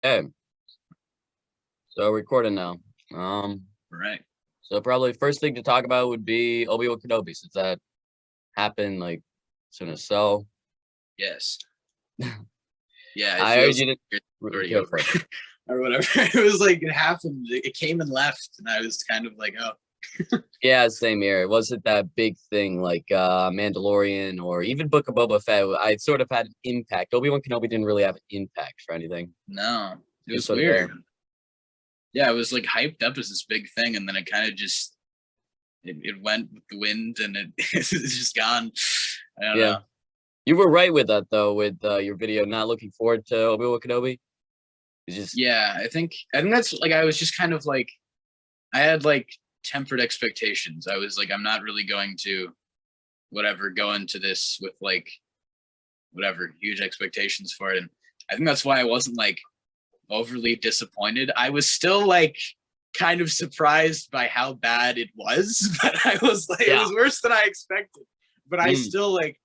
Okay, so recording now. Right. So probably first thing to talk about would be Obi-Wan Kenobi, since that happened like soon as so. Yes. Yeah, it I heard feels you like didn't it's already go over for it. or whatever. It was like it happened. It came and left, and I was kind of like, oh, Yeah, same here. It wasn't that big thing like Mandalorian or even Book of Boba Fett. I sort of had an impact. Obi-Wan Kenobi didn't really have an impact for anything. no, it Just was sort of there. weird. Yeah, it was like hyped up as this big thing, and then it kind of just it went with the wind, and it's just gone. I don't Yeah. know. You were right with that though, with your video not looking forward to Obi-Wan Kenobi. It's just Yeah, I think that's like I was just kind of like I had like tempered expectations. I was like, I'm not really going to whatever go into this with like whatever huge expectations for it. And I think that's why I wasn't like overly disappointed. I was still like kind of surprised by how bad it was, but I was like, it yeah. was worse than I expected. But I Mm, still like,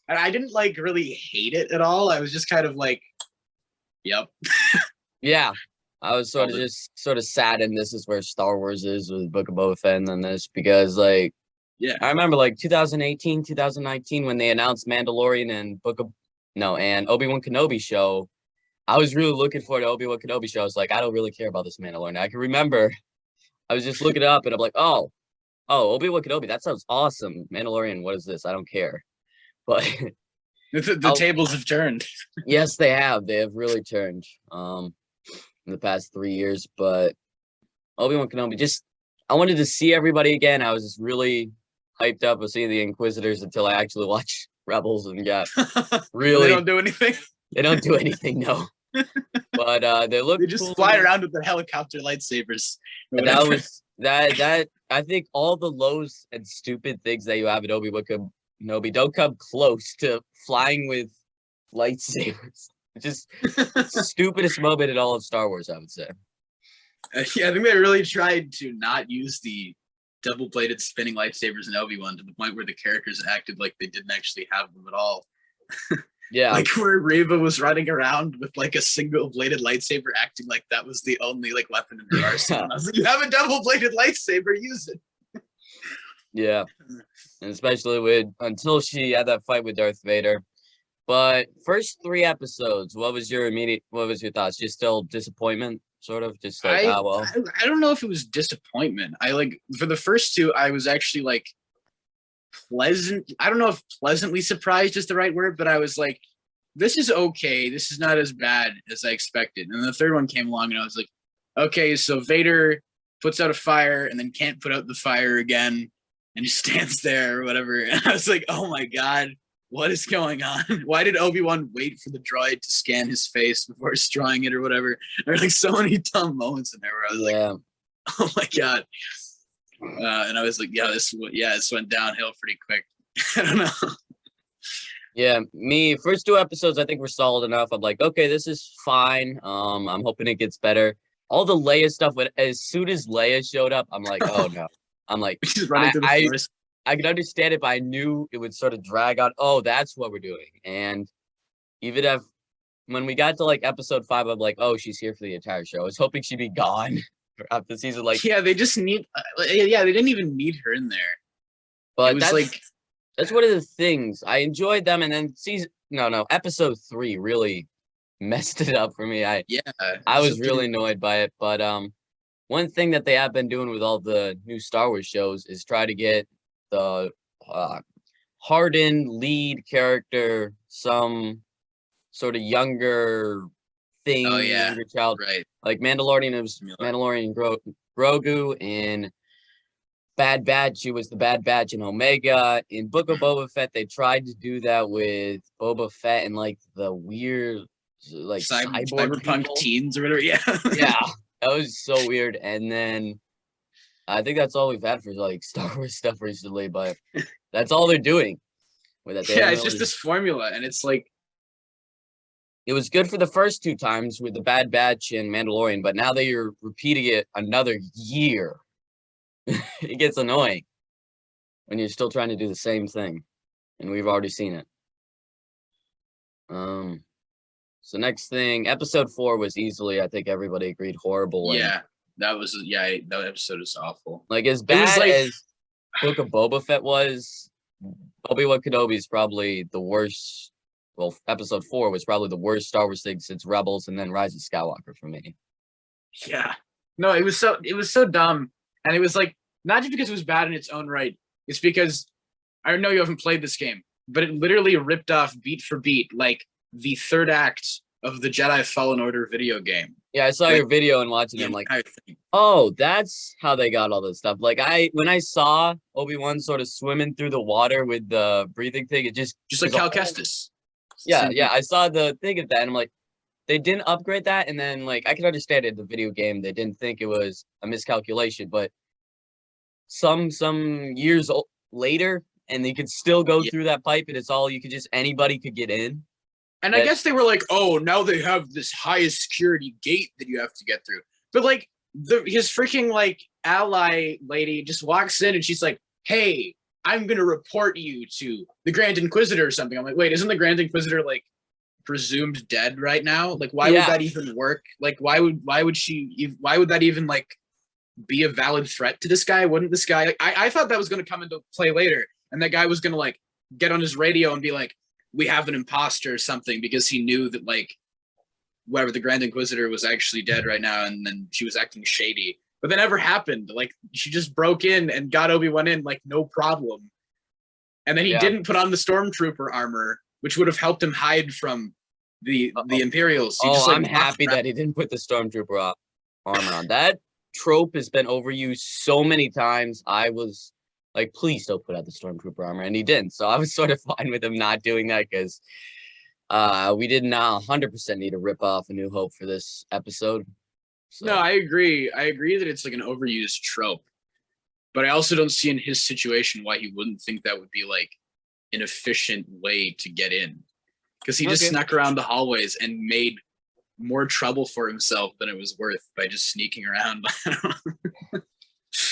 and I didn't like really hate it at all. I was just kind of like, yep. yeah. I was sort Called of it. just sort of sad, and this is where Star Wars is with Book of Boba Fett and then this because like Yeah. I remember like 2018, 2019 when they announced Mandalorian and Book of no and Obi-Wan Kenobi show. I was really looking forward to Obi-Wan Kenobi show. I was like, I don't really care about this Mandalorian. I can remember I was just looking it up and I'm like, Obi-Wan Kenobi, that sounds awesome. Mandalorian, what is this? I don't care. But The I'll, tables have turned. yes, they have. They have really turned in the past 3 years. But Obi-Wan Kenobi, just I wanted to see everybody again. I was just really hyped up to see the Inquisitors until I actually watched Rebels and got And they really don't do anything. they don't do anything, no. But they look They just fly cool. around with their helicopter lightsabers or And that whatever. was that I think all the lows and stupid things that you have in Obi-Wan Kenobi don't come close to flying with lightsabers. Just stupidest moment in all of Star Wars, I would say. Yeah, I think they really tried to not use the double-bladed spinning lightsabers in Obi-Wan to the point where the characters acted like they didn't actually have them at all. Yeah, Like where Reva was running around with like a single-bladed lightsaber, acting like that was the only like weapon in her arsenal. And I was like, "You have a double-bladed lightsaber, use it." yeah, and especially with until she had that fight with Darth Vader. But first 3 episodes, what was your thoughts? Just still disappointment, sort of, just like I, well, I don't know if it was disappointment. I like for the first two, I was actually like pleasant. I don't know if pleasantly surprised is the right word, but I was like, this is okay. This is not as bad as I expected. And the third one came along, and I was like, okay, so Vader puts out a fire and then can't put out the fire again and just stands there or whatever. And I was like, oh my God, what is going on? Why did Obi-Wan wait for the droid to scan his face before destroying it or whatever? There were like so many dumb moments in there where I was like, yeah, oh my God. And I was like, this went downhill pretty quick. I don't know. yeah. Me, first 2 episodes, I think were solid enough. I'm like, okay, this is fine. I'm hoping it gets better. All the Leia stuff, when as soon as Leia showed up, I'm like, oh no. I'm like, She's running I, through the I, forest. I could understand it, but I knew it would sort of drag on. Oh, that's what we're doing. And even if when we got to like episode 5, I'm like, oh, she's here for the entire show. I was hoping she'd be gone throughout the season. Like, Yeah, they just need. Yeah, they didn't even need her in there. It but was like, that's one of the things I enjoyed them. And then episode 3 really messed it up for me. yeah, I was episode three. really annoyed by it. But one thing that they have been doing with all the new Star Wars shows is try to get the hardened lead character, some sort of younger Oh thing, yeah, younger child. right. Like Mandalorian, it was Miller. Mandalorian Grogu. In Bad Batch, it was the Bad Batch in Omega. In Book of Boba Fett, they tried to do that with Boba Fett and like the weird, like cyborg Cyberpunk people. teens or whatever. Yeah, Yeah, that was so weird. And then I think that's all we've had for like Star Wars stuff recently. But that's all they're doing with that. They yeah. haven't It's just really. this formula, and it's like, It was good for the first 2 times with the Bad Batch and Mandalorian, but now that you're repeating it another year, it gets annoying when you're still trying to do the same thing, and we've already seen it. Um, So next thing, episode 4 was easily, I think everybody agreed, horrible. Yeah, that episode is awful. Like as It was bad like as Book of Boba Fett was, Obi-Wan Kenobi is probably the worst. Well, episode 4 was probably the worst Star Wars thing since Rebels and then Rise of Skywalker for me. yeah. No, it was so dumb. And it was like not just because it was bad in its own right, it's because I know you haven't played this game, but it literally ripped off beat for beat like the third act of the Jedi Fallen Order video game. Yeah, I saw Like, your video and watching them like, oh, that's how they got all this stuff. Like when I saw Obi-Wan sort of swimming through the water with the breathing thing, it just like Cal Kestis. Yeah, I saw the thing of that, and I'm like, they didn't upgrade that, and then like I can understand it in the video game, they didn't think it was a miscalculation, but some years later, and you could still go through that pipe, and it's all anybody could get in. And I guess they were like, oh, now they have this highest security gate that you have to get through. But like his freaking like ally lady just walks in and she's like, hey, I'm gonna report you to the Grand Inquisitor or something. I'm like, wait, isn't the Grand Inquisitor like presumed dead right now? Like, why would that even work? Like, why would that even like be a valid threat to this guy? Wouldn't this guy? Like, I thought that was gonna come into play later, and that guy was gonna like get on his radio and be like, we have an imposter or something, because he knew that like whatever the Grand Inquisitor was actually dead right now, and then she was acting shady. But that never happened. Like she just broke in and got Obi-Wan in like no problem. And then he didn't put on the Stormtrooper armor, which would have helped him hide from the Imperials. He I'm happy that he didn't put the Stormtrooper armor on. That trope has been overused so many times. I was like, please don't put out the Stormtrooper armor, and he didn't. So I was sort of fine with him not doing that, because we did not 100% need to rip off A New Hope for this episode. So. No, I agree. I agree that it's like an overused trope, but I also don't see in his situation why he wouldn't think that would be like an efficient way to get in, because he just snuck around the hallways and made more trouble for himself than it was worth by just sneaking around.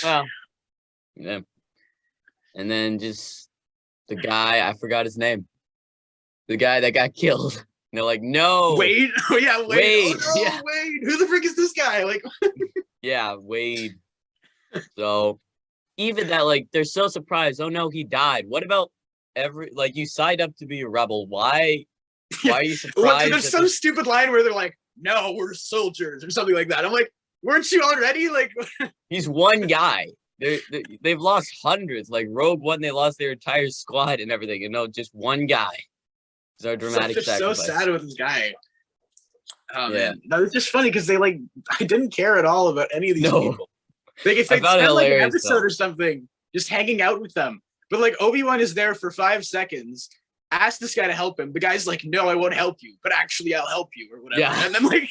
Well, yeah. And then just the guy, I forgot his name. The guy that got killed. And they're like, no. Wade? Oh, yeah, Wade. Wade. Oh, no, yeah. Wade. Who the frick is this guy? Like, yeah, Wade. So even that, like, they're so surprised. Oh, no, he died. What about you signed up to be a rebel. Why are you surprised? There's some stupid line where they're like, no, we're soldiers or something like that. I'm like, weren't you already? Like, he's one guy. They've lost hundreds. Like Rogue One, they lost their entire squad and everything. You know, just one guy. It's our dramatic sacrifice. So sad with this guy. Oh man, no, it's just funny because I didn't care at all about any of these people. Like if they spent like an episode or something, just hanging out with them. But like Obi-Wan is there for 5 seconds. Ask this guy to help him. The guy's like, no, I won't help you, but actually I'll help you or whatever. Yeah. And then like.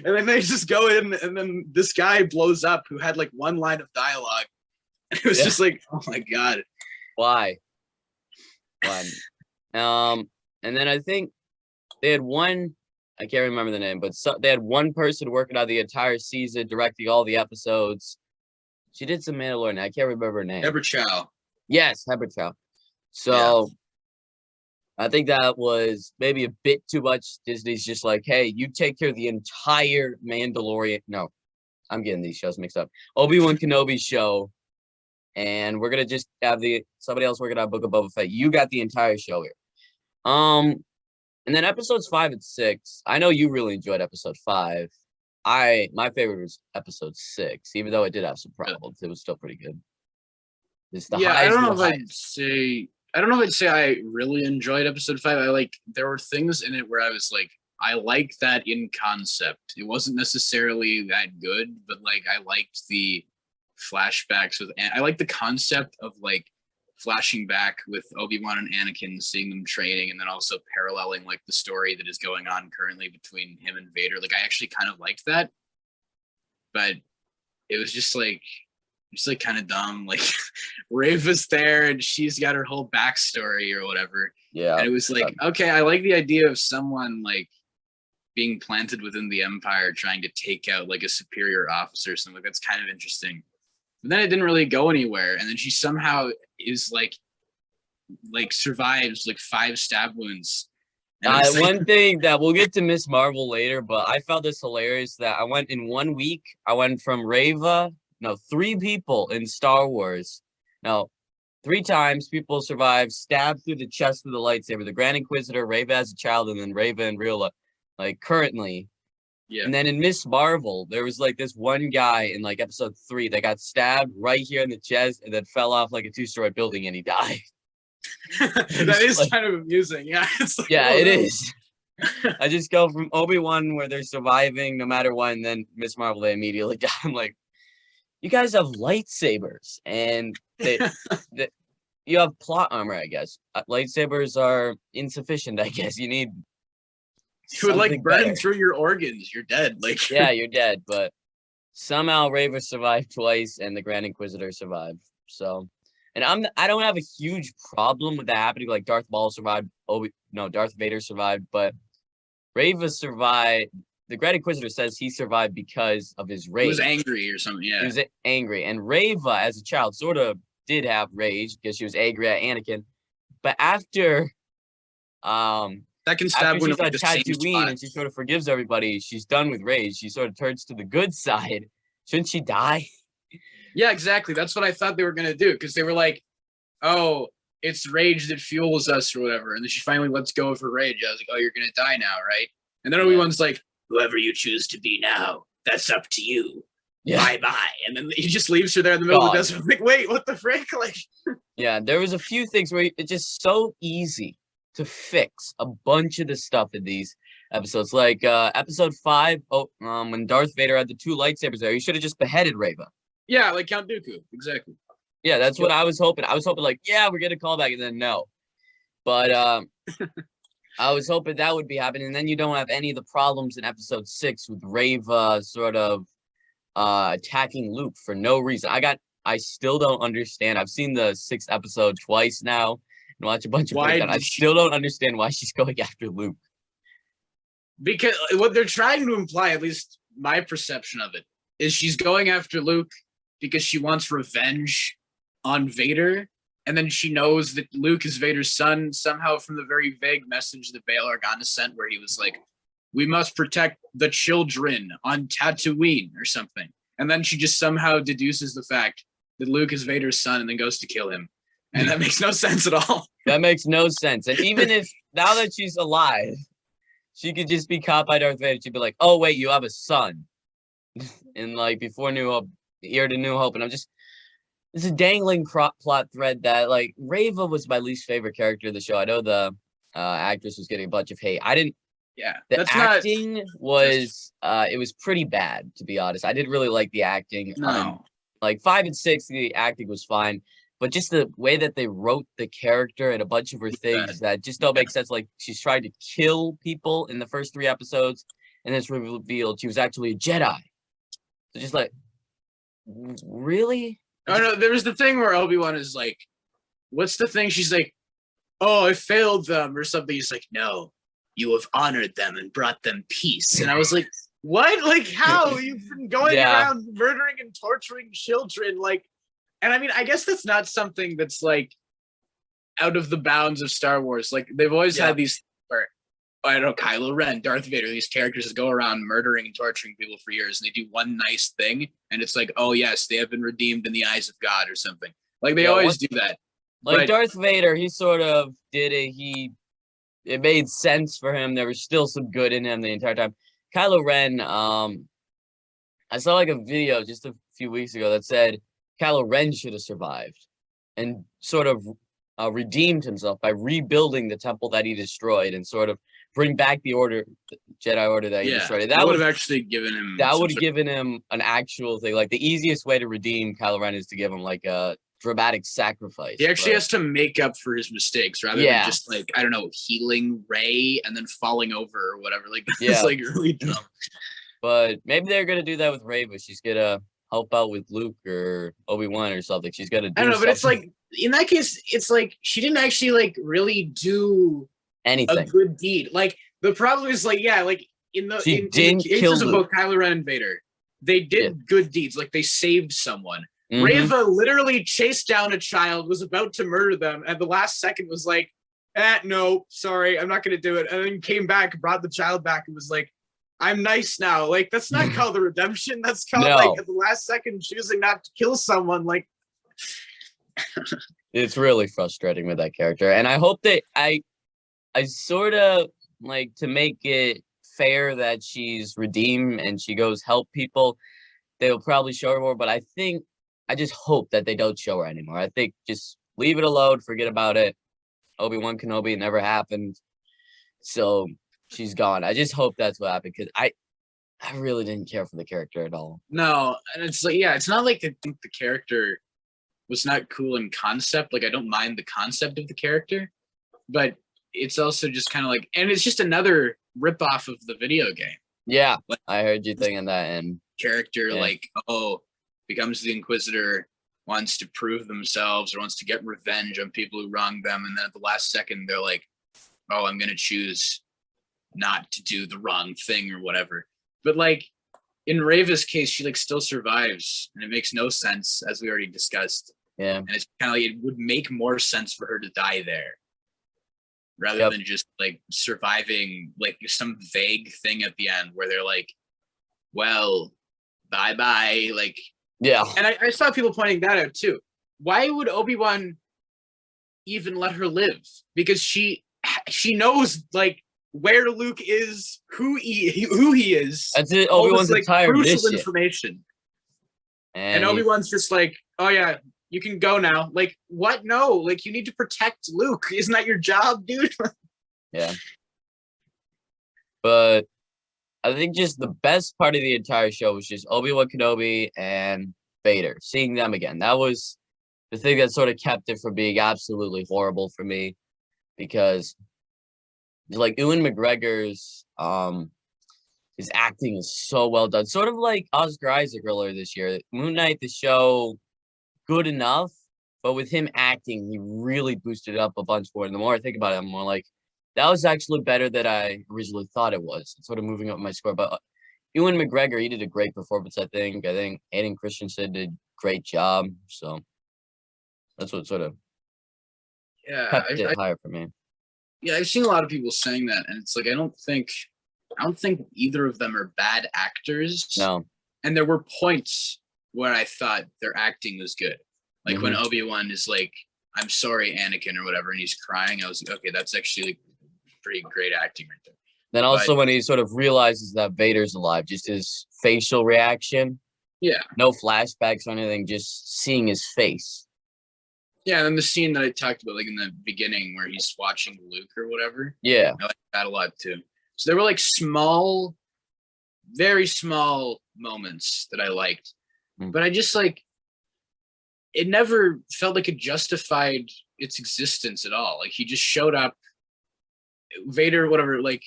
And then they just go in, and then this guy blows up who had like one line of dialogue. And it was just like, oh my god, why? And then I think they had one. I can't remember the name, but they had one person working on the entire season, directing all the episodes. She did some Mandalorian. I can't remember her name. Deborah Chow. Yes, Deborah Chow. So. I think that was maybe a bit too much. Disney's just like, hey, you take care of the entire Mandalorian. No, I'm getting these shows mixed up. Obi-Wan Kenobi show, and we're gonna just have somebody else working on Book of Boba Fett. You got the entire show here. And then episodes 5 and 6. I know you really enjoyed episode 5. My favorite was episode 6, even though it did have some problems. It was still pretty good. It's the I don't know if I'd say I really enjoyed episode 5. There were things in it where I was like, I liked that in concept. It wasn't necessarily that good, but like I liked the flashbacks I like the concept of like flashing back with Obi-Wan and Anakin, seeing them training, and then also paralleling like the story that is going on currently between him and Vader. Like I actually kind of liked that, but it was just like kind of dumb. Like Rava's there and she's got her whole backstory or whatever. Yeah. And it was like, okay, I like the idea of someone like being planted within the Empire trying to take out like a superior officer or something. Like, that's kind of interesting. But then it didn't really go anywhere. And then she somehow is like survives like 5 stab wounds And it's like, One thing that we'll get to Miss Marvel later, but I found this hilarious that I went in 1 week. I went from three people in Star Wars. No, 3 times people survived, stabbed through the chest with a lightsaber. The Grand Inquisitor, Reva as a child, and then Reva in real life, like currently. yeah. And then in Miss Marvel, there was like this one guy in like episode 3 that got stabbed right here in the chest and then fell off like a 2-story building and he died. That is like, kind of amusing. Yeah. It's like, yeah, oh, it no. is. I just go from Obi-Wan where they're surviving no matter what, and then Miss Marvel, they immediately die. I'm like, you guys have lightsabers and you have plot armor, I guess. Lightsabers are insufficient, I guess. You need You would like something burn better. through your organs. You're dead. Like, Yeah, you're dead, but somehow Reva survived twice and the Grand Inquisitor survived. So, and I don't have a huge problem with that happening. Like Darth Maul survived. Darth Vader survived, but Reva survived. The Grand Inquisitor says he survived because of his rage. he was angry or something. Yeah. He was angry, and Reva, as a child, sort of did have rage because she was angry at Anakin. But after, Second stab after would she's on the same Tatooine spot. and she sort of forgives everybody, she's done with rage. She sort of turns to the good side. Shouldn't she die? Yeah, exactly. That's what I thought they were gonna do, because they were like, "Oh, it's rage that fuels us," or whatever. And then she finally lets go of her rage. I was like, "Oh, you're gonna die now, right?" And then Obi-Wan's like, "Whoever you choose to be now, that's up to you. Yeah. Bye bye." And then he just leaves her there in the middle of the desert. I'm like, wait, what the frick? Like, Yeah, there was a few things where it's just so easy to fix a bunch of the stuff in these episodes. Like episode 5, when Darth Vader had the 2 lightsabers there, he should have just beheaded Reva. yeah, like Count Dooku, exactly. Yeah, that's what I was hoping. I was hoping like, yeah, we're gonna call back, and then no. But I was hoping that would be happening, and then you don't have any of the problems in episode 6 with Reva sort of attacking Luke for no reason. I still don't understand. I've seen the 6th episode twice now and watch a bunch of breakdown. I still don't understand why she's going after Luke. Because what they're trying to imply, at least my perception of it, is she's going after Luke because she wants revenge on Vader. And then she knows that Luke is Vader's son somehow from the very vague message that Bail Organa sent, where he was like, "We must protect the children on Tatooine," or something. And then she just somehow deduces the fact that Luke is Vader's son and then goes to kill him. And that makes no sense at all. That makes no sense. And even if, now that she's alive, she could just be caught by Darth Vader. She'd be like, "Oh, wait, you have a son." And like before New Hope, Ear to New Hope. And it's a dangling plot thread that like Reva was my least favorite character of the show. I know the actress was getting a bunch of hate. Yeah. The acting was it was pretty bad, to be honest. I didn't really like the acting. No. Like 5 and 6, the acting was fine. But just the way that they wrote the character and a bunch of her things that just don't make sense. Like she's tried to kill people in the first 3 episodes, and it's revealed she was actually a Jedi. So just like, really? Oh no, there was the thing where Obi-Wan is like, what's the thing? She's like, "Oh, I failed them," or something. He's like, "No, you have honored them and brought them peace." And I was like, what? Like, how? You've been going around murdering and torturing children, like. And I mean, I guess that's not something that's like out of the bounds of Star Wars. Like they've always had these, where, I don't know, Kylo Ren, Darth Vader, these characters that go around murdering and torturing people for years, and they do one nice thing, and it's like, oh yes, they have been redeemed in the eyes of God or something. Like they always do that. Like Darth Vader, he sort of did it. It made sense for him. There was still some good in him the entire time. Kylo Ren, I saw like a video just a few weeks ago that said Kylo Ren should have survived and sort of redeemed himself by rebuilding the temple that he destroyed and sort of bring back the Jedi Order that he destroyed. That would have actually given him. That would have given him an actual thing. Like the easiest way to redeem Kylo Ren is to give him like a dramatic sacrifice. He actually has to make up for his mistakes rather than just like, I don't know, healing Rey and then falling over or whatever. Like it's like really dumb. But maybe they're gonna do that with Rey, but she's gonna help out with Luke or Obi-Wan or something. She's gonna do I don't know, something. but it's like in that case, it's like she didn't actually like really do anything. A good deed. Like the problem is like, yeah, like in the cases of both Kylo Ren and Vader, they did good deeds. Like they saved someone. Reva literally chased down a child, was about to murder them, and the last second was like, No, sorry, I'm not gonna do it. And then came back, brought the child back, and was like, I'm nice now. Like, that's not called a redemption. That's called like No. at the last second choosing not to kill someone. Like, It's really frustrating with that character. And I hope that I sort of like to make it fair that she's redeemed and she goes help people. They'll probably show her more, but I just hope that they don't show her anymore. I think just leave it alone, forget about it. Obi-Wan Kenobi never happened. So she's gone. I just hope that's what happened because I really didn't care for the character at all. no, and it's like, yeah, it's not like I think the character was not cool in concept. Like, I don't mind the concept of the character, but it's also just kind of like, and it's just another ripoff of the video game. Yeah, Like, I heard you thinking that, and character, yeah. like, oh, becomes the Inquisitor, wants to prove themselves or wants to get revenge on people who wronged them, and then at the last second they're like, oh, I'm gonna choose not to do the wrong thing or whatever. But like in Reva's case, she like still survives, and it makes no sense, as we already discussed. Yeah. And it's kind of like it would make more sense for her to die there rather than just like surviving like some vague thing at the end where they're like, well, bye bye. Like, Yeah. And I saw people pointing that out too. Why would Obi-Wan even let her live? Because she knows like where Luke is, who he is. That's it. Obi-Wan's like entire crucial mission. information. And Obi-Wan's just like, oh yeah, you can go now. Like, what? No, like you need to protect Luke. Isn't that your job, dude? Yeah. But I think just the best part of the entire show was just Obi-Wan Kenobi and Vader. Seeing them again. That was the thing that sort of kept it from being absolutely horrible for me. Because like Ewan McGregor's his acting is so well done. Sort of like Oscar Isaac earlier this year. Moon Knight, the show, good enough, but with him acting, he really boosted it up a bunch more. And the more I think about it, I'm more like, that was actually better than I originally thought it was. It's sort of moving up my score. But Ewan McGregor, he did a great performance, I think. I think Aiden Christensen did a great job. So that's what sort of kept it higher for me. Yeah, I've seen a lot of people saying that, and it's like I don't think either of them are bad actors. No. And there were points where I thought their acting was good. Like when Obi-Wan is like, I'm sorry, Anakin, or whatever, and he's crying, I was like, okay, that's actually like pretty great acting right there. Then also when he sort of realizes that Vader's alive, just his facial reaction. Yeah. No flashbacks or anything, just seeing his face. Yeah, and then the scene that I talked about, like in the beginning where he's watching Luke or whatever. Yeah. I like that a lot too. So there were like small, very small moments that I liked. But I just like, it never felt like it justified its existence at all. Like he just showed up, Vader, whatever, like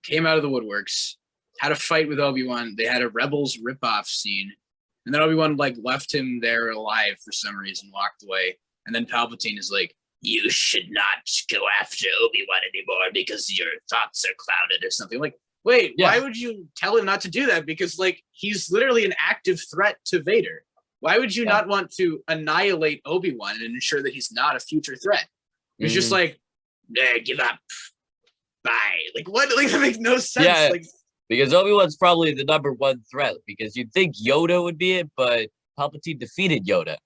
came out of the woodworks, had a fight with Obi-Wan. They had a Rebels ripoff scene. And then Obi-Wan like left him there alive for some reason, walked away. And then Palpatine is like, you should not go after Obi-Wan anymore because your thoughts are clouded or something. Like, wait, why would you tell him not to do that? Because like he's literally an active threat to Vader. Why would you not want to annihilate Obi-Wan and ensure that he's not a future threat? It's just like, give up. Bye. Like what? Like that makes no sense. Yeah, like, because Obi-Wan's probably the #1 threat because you'd think Yoda would be it, but Palpatine defeated Yoda.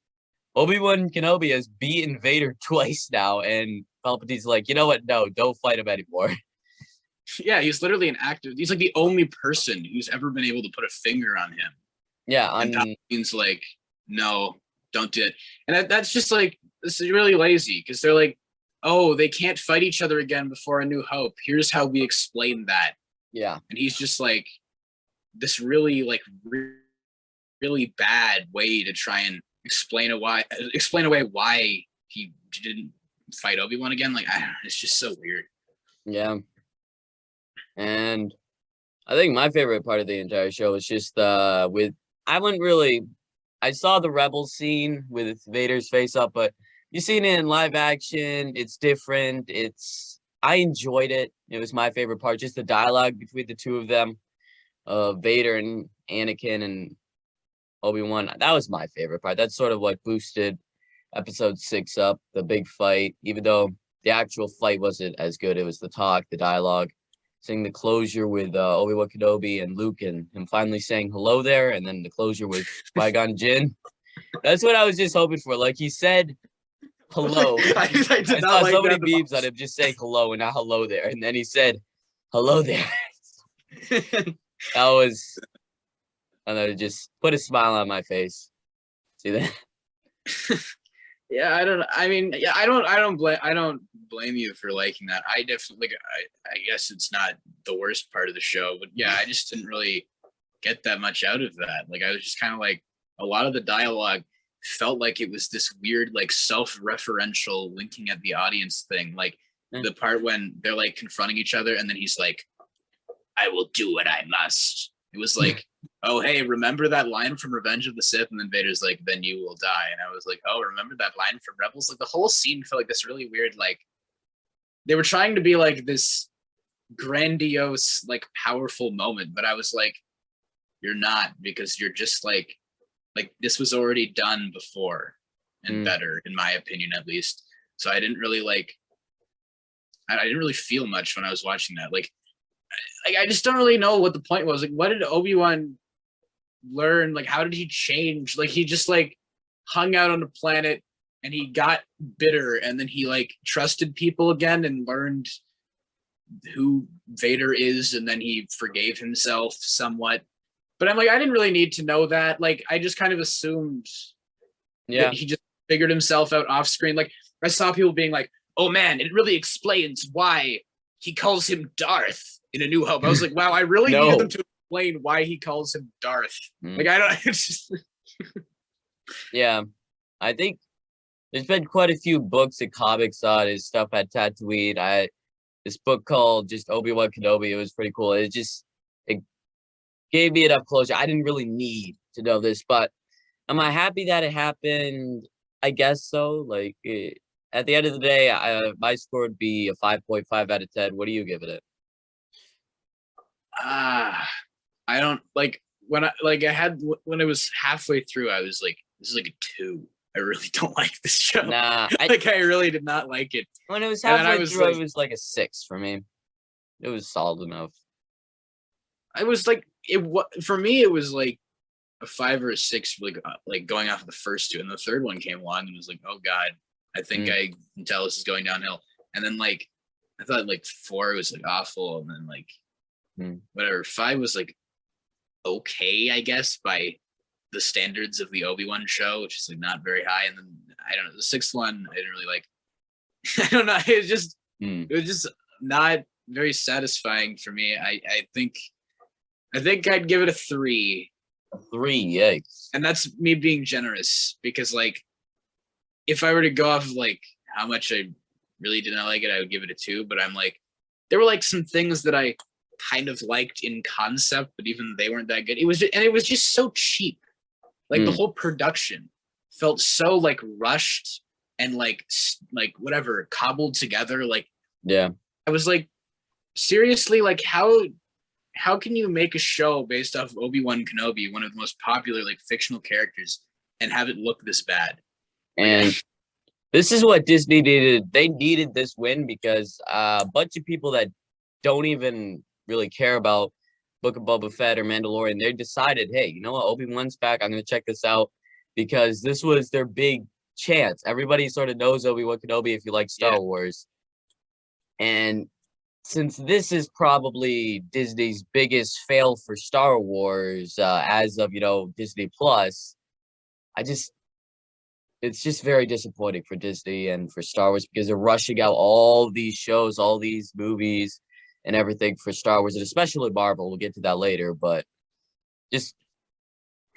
Obi-Wan Kenobi has beaten Vader twice now, and Palpatine's like, you know what? No, don't fight him anymore. Yeah, he's literally an active. He's like the only person who's ever been able to put a finger on him. Yeah, and Palpatine's like, no, don't do it. And that's just like, this is really lazy because they're like, oh, they can't fight each other again before A New Hope. Here's how we explain that. Yeah. And he's just like, this really like really bad way to try and explain away why he didn't fight Obi-Wan again. Like, I don't know, it's just so weird. Yeah. And I think my favorite part of the entire show is just I saw the Rebel scene with Vader's face up, but you've seen it in live action. It's different. I enjoyed it. It was my favorite part, just the dialogue between the two of them, Vader and Anakin and Obi-Wan. That was my favorite part. That's sort of what boosted episode 6 up, the big fight, even though the actual fight wasn't as good. It was the talk, the dialogue, seeing the closure with Obi-Wan Kenobi and Luke, and him finally saying hello there, and then the closure with Qui-Gon Jinn. That's what I was just hoping for. Like he said, hello. I did I not saw like so many that memes on him just saying hello and not hello there, and then he said hello there. That was, and it just put a smile on my face. See that? Yeah, I don't blame you for liking that. I definitely, like, I guess it's not the worst part of the show, but yeah, I just didn't really get that much out of that. Like, I was just kind of like, a lot of the dialogue felt like it was this weird, like, self-referential winking at the audience thing. Like the part when they're like confronting each other, and then he's like, "I will do what I must." It was like, oh, hey, remember that line from Revenge of the Sith? And then Vader's like, "Then you will die." And I was like, oh, remember that line from Rebels? Like, the whole scene felt like this really weird, like, they were trying to be like this grandiose, like, powerful moment, but I was like, you're not, because you're just like this was already done before and better, in my opinion, at least. So I didn't really like, I didn't really feel much when I was watching that. Like, I just don't really know what the point was. Like, what did Obi-Wan learn? Like, how did he change? Like, he just like hung out on a planet and he got bitter, and then he like trusted people again and learned who Vader is, and then he forgave himself somewhat. But I'm like, I didn't really need to know that. Like, I just kind of assumed that he just figured himself out off screen. Like, I saw people being like, oh man, it really explains why he calls him Darth in A New Hope. I was like, wow, I really needed them to explain why he calls him Darth. Like, I don't, it's just... Yeah, I think there's been quite a few books and comics on his stuff at Tatooine. This book called just Obi-Wan Kenobi, it was pretty cool. It gave me enough closure. I didn't really need to know this, but am I happy that it happened? I guess so. Like, at the end of the day, my score would be a 5.5 out of 10. What do you give it? I don't like when it was halfway through, I was like, this is like a 2. I really don't like this show. Nah, I really did not like it. When it was halfway through, it was like a 6 for me. It was solid enough. I was like, for me, it was like a 5 or a 6, like going off of the first 2, and the third one came along and was like, oh god, I think I can tell this is going downhill. And then like, I thought like 4 was like awful, and then like whatever, 5 was like okay, I guess, by the standards of the Obi-Wan show, which is like not very high. And then I don't know, the 6th one I didn't really like. I don't know, it was just not very satisfying for me. I think I'd give it a 3. A 3, yikes. And that's me being generous, because like, if I were to go off of like how much I really didn't like it, I would give it a 2. But I'm like, there were like some things that I kind of liked in concept, but even they weren't that good. It was just so cheap. Like the whole production felt so like rushed and like whatever, cobbled together. Like, yeah, I was like, seriously, like how can you make a show based off of Obi-Wan Kenobi, one of the most popular like fictional characters, and have it look this bad? And this is what Disney needed. They needed this win because a bunch of people that don't even really care about Book of Boba Fett or Mandalorian, they decided, hey, you know what, Obi-Wan's back. I'm going to check this out, because this was their big chance. Everybody sort of knows Obi-Wan Kenobi if you like Star Wars. And since this is probably Disney's biggest fail for Star Wars as of, Disney Plus, it's just very disappointing for Disney and for Star Wars, because they're rushing out all these shows, all these movies and everything for Star Wars, and especially Marvel. We'll get to that later, but just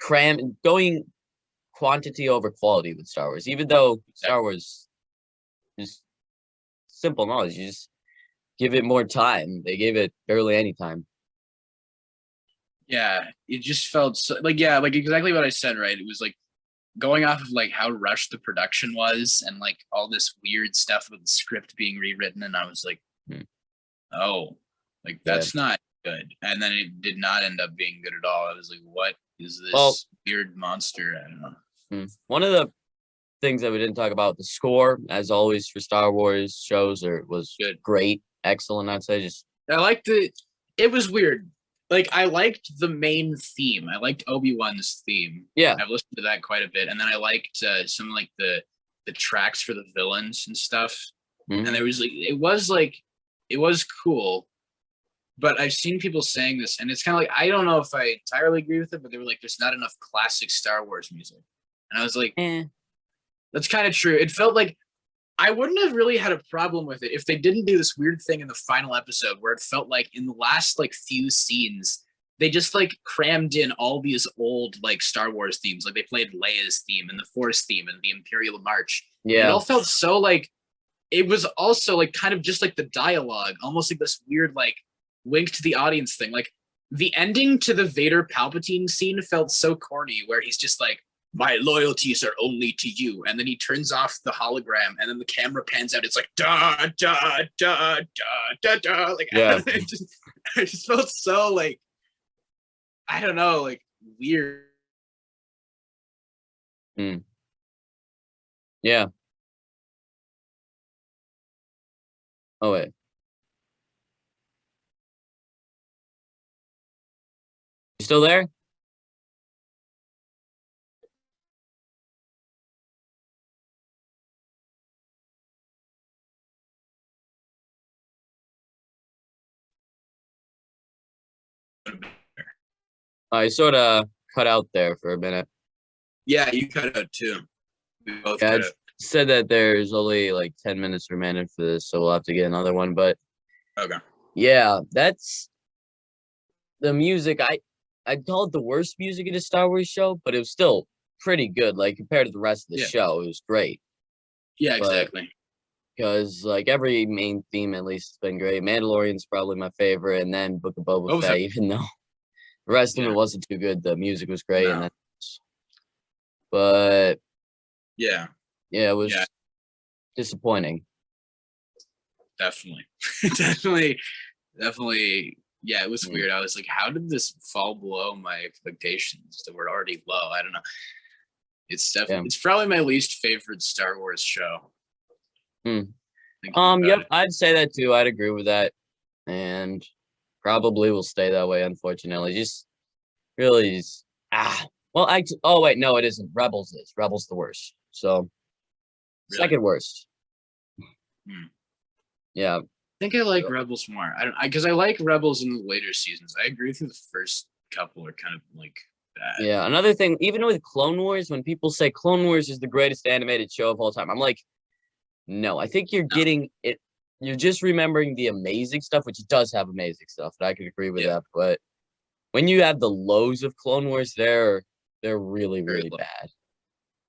going quantity over quality with Star Wars, even though Star Wars is simple knowledge. You just give it more time. They gave it barely any time. Yeah, it just felt so, like exactly what I said, right? It was like going off of like how rushed the production was, and like all this weird stuff with the script being rewritten, and I was like, oh, like that's not good. And then it did not end up being good at all. I was like, what is this weird monster? I don't know. One of the things that we didn't talk about, the score, as always, for Star Wars shows was Good. great, excellent. I'd say I liked it. It was weird. Like, I liked the main theme. I liked Obi-Wan's theme. Yeah. I've listened to that quite a bit, and then I liked some like the tracks for the villains and stuff. Mhm. And there was it was cool. But I've seen people saying this, and it's kind of like, I don't know if I entirely agree with it, but they were like, there's not enough classic Star Wars music. And I was like, that's kind of true. It felt like I wouldn't have really had a problem with it if they didn't do this weird thing in the final episode where it felt like in the last like few scenes, they just like crammed in all these old like Star Wars themes. Like they played Leia's theme and the Force theme and the Imperial March. Yeah. It all felt so like, it was also like kind of just like the dialogue, almost like this weird like wink to the audience thing. Like the ending to the Vader Palpatine scene felt so corny, where he's just like, my loyalties are only to you, and then he turns off the hologram, and then the camera pans out. It's like da da da da da da. Like Yeah. it just felt so like, I don't know, like weird. Yeah. Oh wait. You still there? I sort of cut out there for a minute. Yeah, you cut out too. We both Yeah, cut I out. said that there's only like 10 minutes remaining for this, so we'll have to get another one. But Okay. yeah, that's the music. I'd call it the worst music in a Star Wars show, but it was still pretty good. Like compared to the rest of the Yeah. show, it was great. Yeah, But- exactly. Because like every main theme at least has been great. Mandalorian's probably my favorite, and then Book of Boba Boba Fett, Fett. even though the rest of Yeah. it wasn't too good. The music was great, and No. then, but Yeah, yeah, it was Yeah. disappointing. definitely. definitely. Yeah, it was Mm. weird. I was like, how did this fall below my expectations that were already low? I don't know. It's definitely, it's probably my least favorite Star Wars show. Hmm. Thinking about Yep, it. I'd say that too. I'd agree with that, and probably will stay that way. Unfortunately, just really, well, oh wait, no, it isn't. Rebels is the worst. So Really? second worst. Hmm. Yeah, I think I like Yeah. Rebels more. Because I like Rebels in the later seasons. I agree with you. The first couple are kind of like bad. yeah. Another thing, even with Clone Wars, when people say Clone Wars is the greatest animated show of all time, I'm like, no. I think you're getting it. You're just remembering the amazing stuff, which it does have amazing stuff, and I can agree with Yeah. that. But when you have the lows of Clone Wars, they're really, Very really low. bad.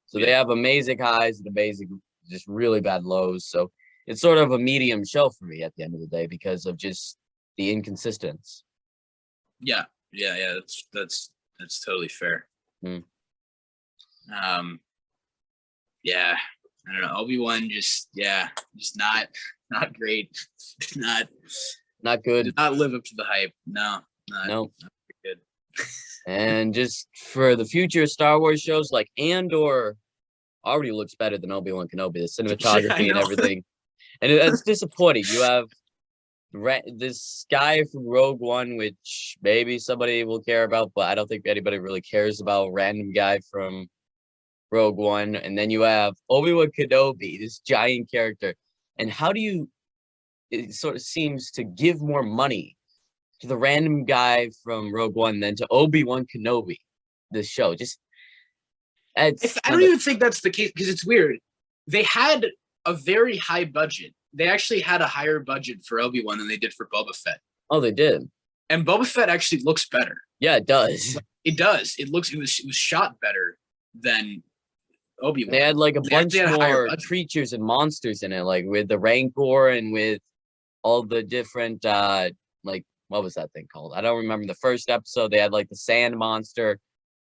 So Yeah. they have amazing highs and amazing, just really bad lows. So it's sort of a medium show for me at the end of the day because of just the inconsistency. Yeah. That's totally fair. Hmm. Yeah. I don't know. Obi-Wan just not great. Not good. did not live up to the hype. No. No. Not good. And just for the future Star Wars shows, like Andor already looks better than Obi-Wan Kenobi, the cinematography and know. everything. And it's disappointing. You have this guy from Rogue One, which maybe somebody will care about, but I don't think anybody really cares about. Random guy from Rogue One. And then you have Obi-Wan Kenobi, this giant character. And how do you, it sort of seems to give more money to the random guy from Rogue One than to Obi-Wan Kenobi, this show. Just, I don't even think that's the case because it's weird. They had a very high budget. They actually had a higher budget for Obi-Wan than they did for Boba Fett. Oh, they did. And Boba Fett actually looks better. Yeah, it does. It does. It was shot better than Obi-Wan. They had like a bunch actually had a higher more budget. creatures and monsters in it, like with the Rancor and with all the different like what was that thing called? I don't remember. The first episode they had like the sand monster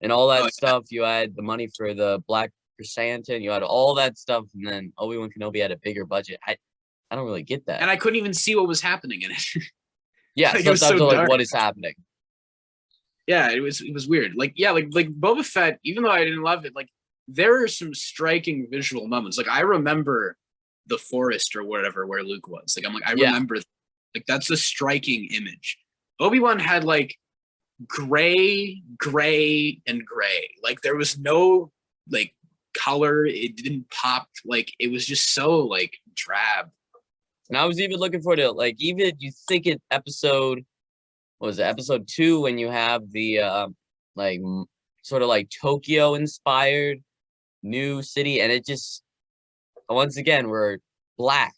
and all that Oh, yeah. stuff. You had the money for the Black Chrysanthemum, you had all that stuff, and then Obi-Wan Kenobi had a bigger budget. I don't really get that. And I couldn't even see what was happening in it. Yeah, like, it was sometimes so I'm like, dark. what is happening? Yeah, it was weird. Like Boba Fett, even though I didn't love it, like there are some striking visual moments. Like I remember the forest or whatever where Luke was. Like I'm like I Yeah. remember, like that's a striking image. Obi-Wan had like gray, and gray. Like there was no like color. It didn't pop. Like it was just so like drab. And I was even looking forward to like even you think it episode what was it, episode 2 when you have the like sort of like Tokyo inspired new city, and it just once again we're black.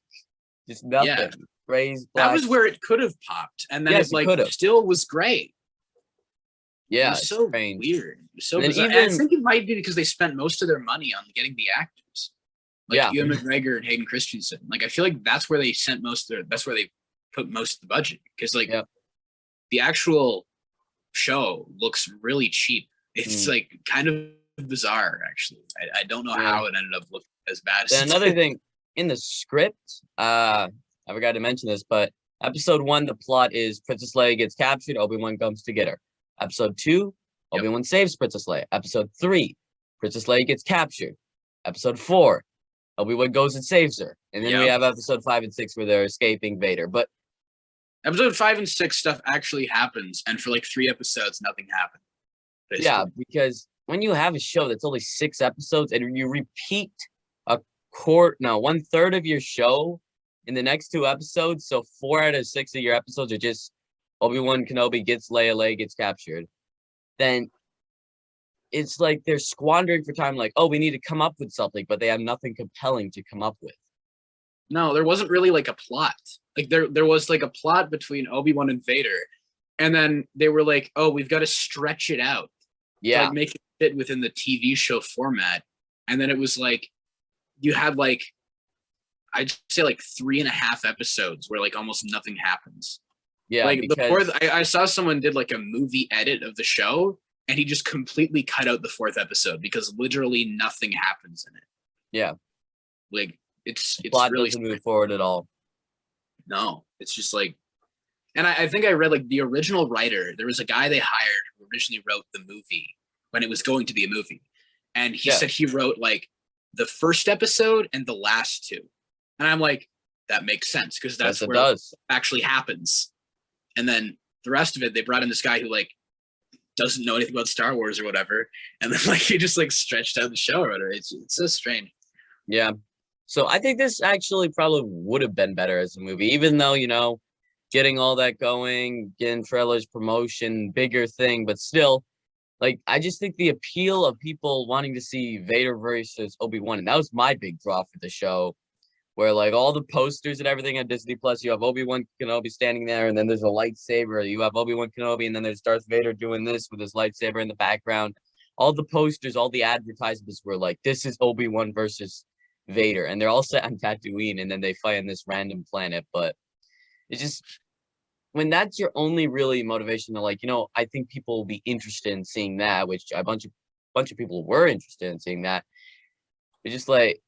Just nothing. Yeah. Gray's That black. was where it could have popped. And then Yes, it it like could've. still was gray. It Yeah, was it's so strange. weird. It was so And bizarre. even- And I think it might be because they spent most of their money on getting the actors. Like Yeah. Ewan McGregor and Hayden Christensen. Like I feel like that's where they sent most of their that's where they put most of the budget. Because like Yep. the actual show looks really cheap. It's like kind of bizarre actually. I don't know how it ended up looking as bad as Then it another did. thing in the script, I forgot to mention this, but episode 1, the plot is Princess Leia gets captured, Obi-Wan comes to get her. Episode 2, Yep. Obi-Wan saves Princess Leia. Episode 3, Princess Leia gets captured. Episode 4, Obi-Wan goes and saves her. And then we Yep. have episode 5 and 6 where they're escaping Vader. But Episode 5 and 6 stuff actually happens, and for like 3 episodes, nothing happened. Basically. yeah, because when you have a show that's only 6 episodes and you repeat a 1/3 of your show in the next 2 episodes, so 4 out of 6 of your episodes are just Obi-Wan Kenobi gets Leia gets captured, then it's like they're squandering for time, like, oh, we need to come up with something, but they have nothing compelling to come up with. No, there wasn't really like a plot. Like there was like a plot between Obi-Wan and Vader, and then they were like, oh, we've got to stretch it out. Yeah, To, like make it fit within the TV show format. And then it was like you had like I'd say like 3.5 episodes where like almost nothing happens. yeah, Like because the fourth, I saw someone did like a movie edit of the show, and he just completely cut out the 4th episode because literally nothing happens in it. yeah, Like it's plot really doesn't move forward at all. no. It's just like, and I think I read like the original writer. There was a guy they hired who originally wrote the movie when it was going to be a movie, and he Yeah. said he wrote like the first episode and the last 2, and I'm like, that makes sense because that's Yes, it where does. it actually happens. And then the rest of it, they brought in this guy who like doesn't know anything about Star Wars or whatever, and then like he just like stretched out the show or whatever. It's so strange. Yeah. So I think this actually probably would have been better as a movie, even though, getting all that going, getting trailers, promotion, bigger thing, but still, like, I just think the appeal of people wanting to see Vader versus Obi-Wan, and that was my big draw for the show, where like all the posters and everything on Disney Plus, you have Obi-Wan Kenobi standing there, and then there's a lightsaber. You have Obi-Wan Kenobi, and then there's Darth Vader doing this with his lightsaber in the background. All the posters, all the advertisements were like, this is Obi-Wan versus Vader, and they're all set on Tatooine, and then they fight on this random planet. But it's just when that's your only really motivation to like, I think people will be interested in seeing that, which a bunch of people were interested in seeing that. It's just like,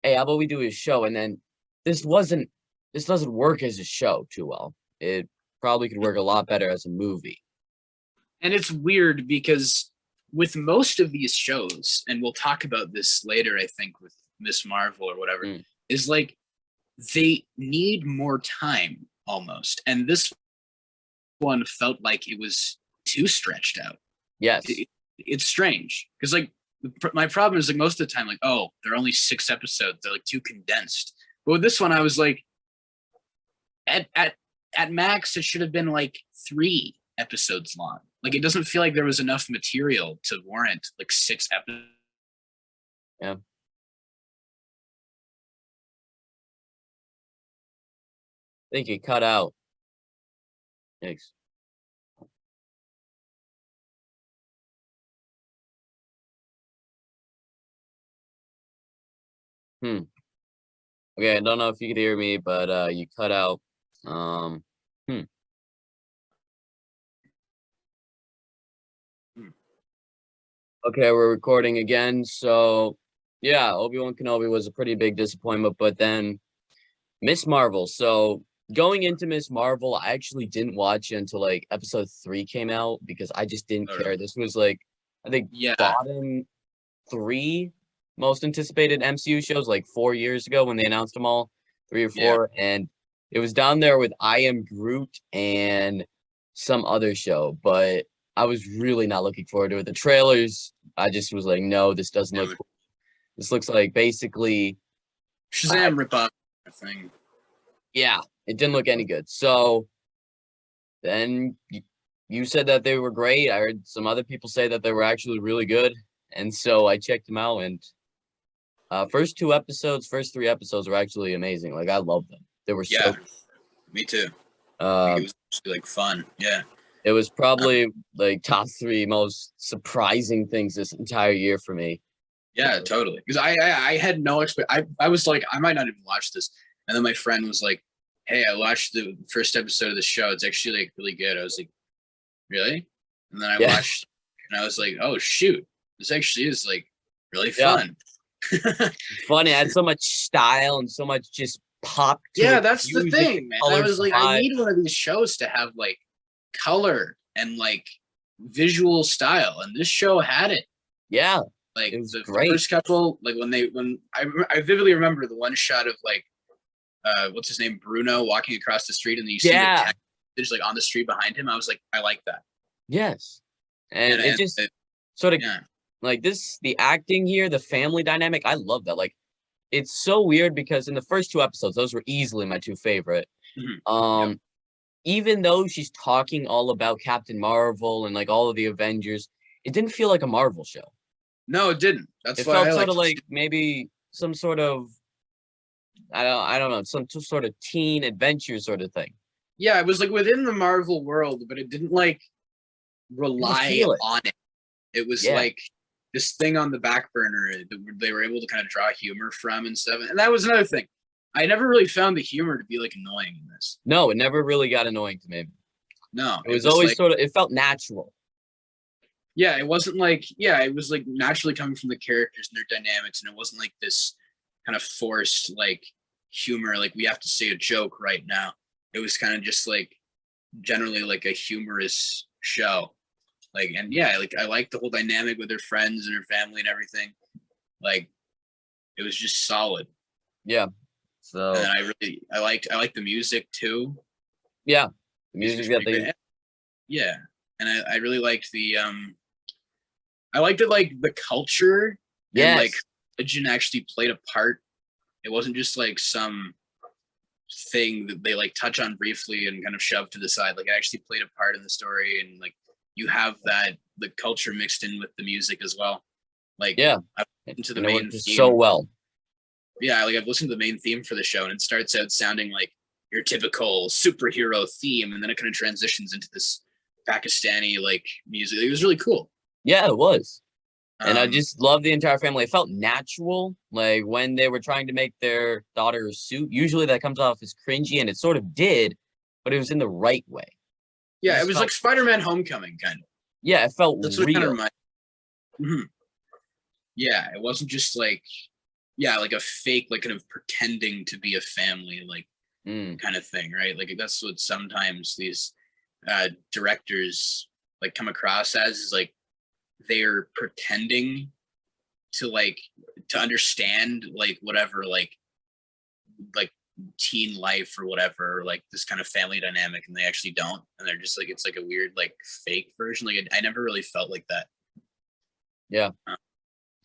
hey, how about we do a show? And then this doesn't work as a show too well. It probably could work a lot better as a movie. And it's weird because with most of these shows, and we'll talk about this later, I think, with Miss Marvel or whatever, is like they need more time almost. And this one felt like it was too stretched out. Yes. It's strange because like my problem is like most of the time, like, oh, they're only 6 episodes. They're like too condensed. But with this one, I was like, at max, it should have been like 3 episodes long. Like it doesn't feel like there was enough material to warrant like 6 episodes. Yeah. I think it cut out. Thanks. Okay, I don't know if you could hear me, but you cut out. Okay, we're recording again. So yeah, Obi-Wan Kenobi was a pretty big disappointment, but then Miss Marvel. So going into Miss Marvel, I actually didn't watch it until like episode 3 came out because I just didn't care. This was like, I think Yeah. bottom 3 most anticipated MCU shows like 4 years ago when they announced them all, 3 or 4, and it was down there with I Am Groot and some other show, but I was really not looking forward to it. The trailers, I just was like, no, this doesn't look cool. This looks like basically Shazam ripoff thing. Yeah, it didn't look any good. So then you said that they were great. I heard some other people say that they were actually really good. And so I checked them out, and first 3 episodes were actually amazing. Like, I loved them. They were so good. Me too. It was actually, like, fun. Yeah. It was probably like top 3 most surprising things this entire year for me. Yeah, totally. Because I had no I was like, I might not even watch this. And then my friend was like, hey, I watched the first episode of the show. It's actually, like, really good. I was like, really? And then I watched, and I was like, oh, shoot. This actually is, like, really fun. Funny. It had so much style and so much just pop to Yeah, it, that's the thing, man. I was like, I need one of these shows to have, like, color and, like, visual style. And this show had it. Yeah. Like, it was the great. first couple, like, I vividly remember the one shot of, like, what's his name, Bruno, walking across the street, and then you see the text just, like, on the street behind him. I was like, I like that. Yes. And it just sort of like this, the acting here, the family dynamic, I love that. Like, it's so weird because in the first 2 episodes, those were easily my 2 favorite. Even though she's talking all about Captain Marvel and, like, all of the Avengers, it didn't feel like a Marvel show. No, it didn't. That's why it felt sort of like maybe some sort of I don't know, some sort of teen adventure sort of thing. Yeah, it was like within the Marvel world, but it didn't like rely on it. It was like this thing on the back burner that they were able to kind of draw humor from and stuff. And that was another thing. I never really found the humor to be, like, annoying in this. No, it never really got annoying to me. No, it was always, like, sort of, it felt natural. Yeah, it wasn't like, it was, like, naturally coming from the characters and their dynamics, and it wasn't like this kind of forced, like, humor, like, we have to say a joke right now. It was kind of just, like, generally, like, a humorous show. Like, and like, I liked the whole dynamic with her friends and her family and everything. Like, it was just solid. Yeah. So, and I liked the music too. Yeah, the music that they. Yeah, and I really liked the I liked it, like, the culture. And, like, religion actually played a part. It wasn't just, like, some thing that they, like, touch on briefly and kind of shove to the side. Like, it actually played a part in the story, and, like, you have the culture mixed in with the music as well. Like, I've listened to the main theme so well. Yeah, like, I've listened to the main theme for the show, and it starts out sounding like your typical superhero theme, and then it kind of transitions into this Pakistani, like, music. It was really cool. Yeah, it was. And I just love the entire family. It felt natural, like, when they were trying to make their daughter a suit. Usually that comes off as cringy, and it sort of did, but it was in the right way. Yeah, it was like Spider-Man Homecoming, kind of. Yeah, it felt That's real. What kind of reminded. Yeah, it wasn't just like, like a fake, like, kind of pretending to be a family, like, kind of thing, right? Like, that's what sometimes these directors, like, come across as, is like they're pretending to, like, to understand, like, whatever, like teen life or whatever, or, like, this kind of family dynamic, and they actually don't, and they're just like, it's like a weird, like, fake version. Like, I never really felt like that. Yeah.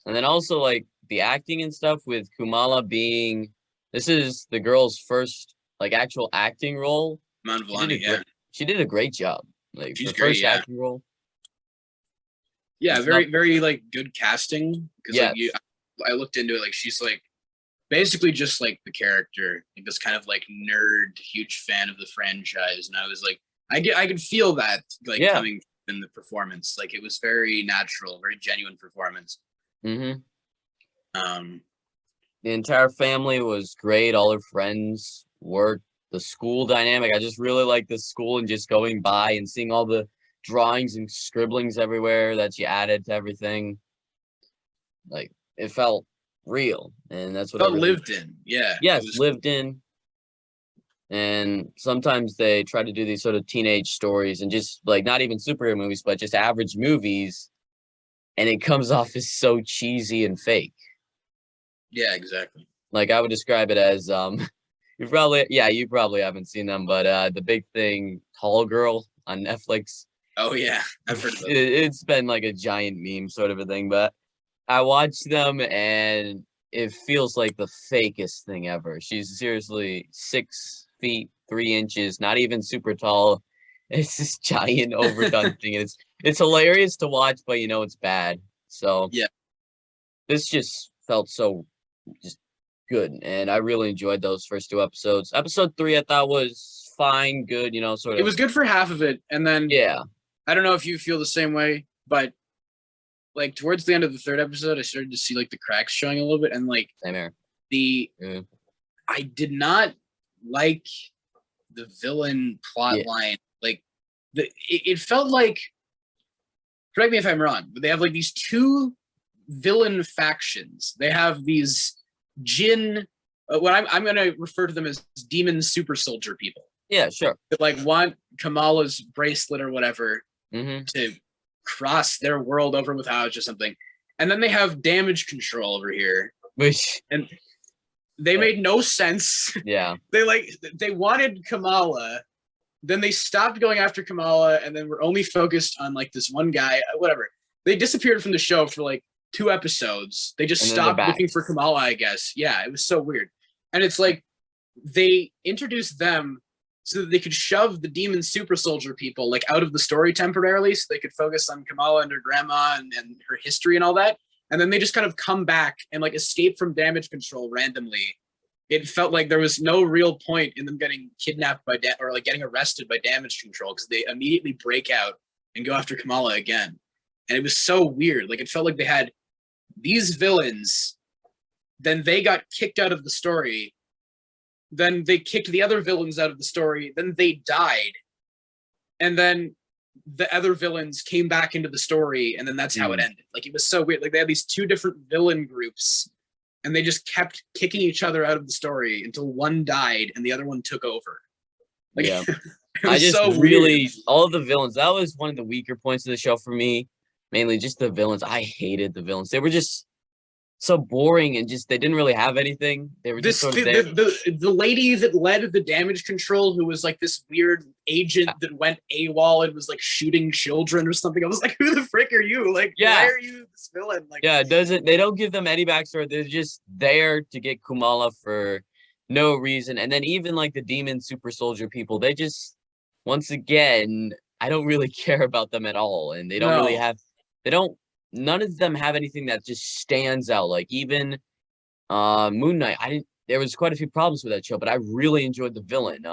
And then also, like, the acting and stuff with Kamala being, this is the girl's first, like, actual acting role. She did a great job. Like, she's the first acting role. Yeah, very like, good casting. Because like, I looked into it, like, she's, like, basically just like the character, like, this kind of, like, nerd, huge fan of the franchise, and I was like, I could feel that, like, coming in the performance. Like, it was very natural, very genuine performance. The entire family was great. All her friends worked. The school dynamic, I just really like the school, and just going by and seeing all the drawings and scribblings everywhere that she added to everything. Like, it felt real, and that's what I really lived in. Yeah. Yes, lived in. And sometimes they try to do these sort of teenage stories, and just, like, not even superhero movies, but just average movies, and it comes off as so cheesy and fake. Yeah, exactly. Like I would describe it as you probably haven't seen them, but the Big Thing Tall Girl on Netflix. Oh yeah, I've heard of those. It's been like a giant meme sort of a thing, but I watched them and it feels like the fakest thing ever. She's seriously 6 feet 3 inches, not even super tall. It's this giant overdone thing. And it's hilarious to watch, but you know it's bad. So Yeah, this just felt so just good, and I really enjoyed those first 2 episodes. Episode 3 I thought was fine, good, you know, sort it of. was good for half of it, and then Yeah, I don't know if you feel the same way, but like towards the end of the third episode, I started to see like the cracks showing a little bit, and like same here. the Yeah. I did not like the villain plot Yeah. line. Like it felt like, correct me if I'm wrong, but they have like these two villain factions. They have these Jin, what I'm going to refer to them as demon super soldier people Yeah, sure. that like want Kamala's bracelet or whatever Mm-hmm. to cross their world over with Hajj or something. And then they have damage control over here. Which And they made no sense. yeah. They wanted Kamala, then they stopped going after Kamala, and then were only focused on like this one guy, whatever. They disappeared from the show for like 2 episodes. They just And then they're stopped back. looking for Kamala, I guess. Yeah, it was so weird. And it's like they introduced them so that they could shove the demon super soldier people like out of the story temporarily, so they could focus on Kamala and her grandma and her history and all that. And then they just kind of come back and like escape from damage control randomly. It felt like there was no real point in them getting kidnapped by or like getting arrested by damage control, because they immediately break out and go after Kamala again. And it was so weird. Like it felt like they had these villains, then they got kicked out of the story, then they kicked the other villains out of the story, then they died, and then the other villains came back into the story, and then that's how it ended. Like it was so weird. Like they had these two different villain groups, and they just kept kicking each other out of the story until one died and the other one took over. Like, Yeah. it I was just so really weird. all of the villains, that was one of the weaker points of the show for me. Mainly just the villains. I hated the villains. They were just so boring and just they didn't really have anything. They were just This sort of there. the lady that led the damage control, who was like this weird agent that went AWOL and was like shooting children or something. I was like, who the frick are you? Like, Yeah. why are you this villain? Like, Yeah, they don't give them any backstory. They're just there to get Kumala for no reason. And then even like the demon super soldier people, they just once again, I don't really care about them at all. And they don't really No. have none of them have anything that just stands out. Like even Moon Knight, there was quite a few problems with that show, but I really enjoyed the villain.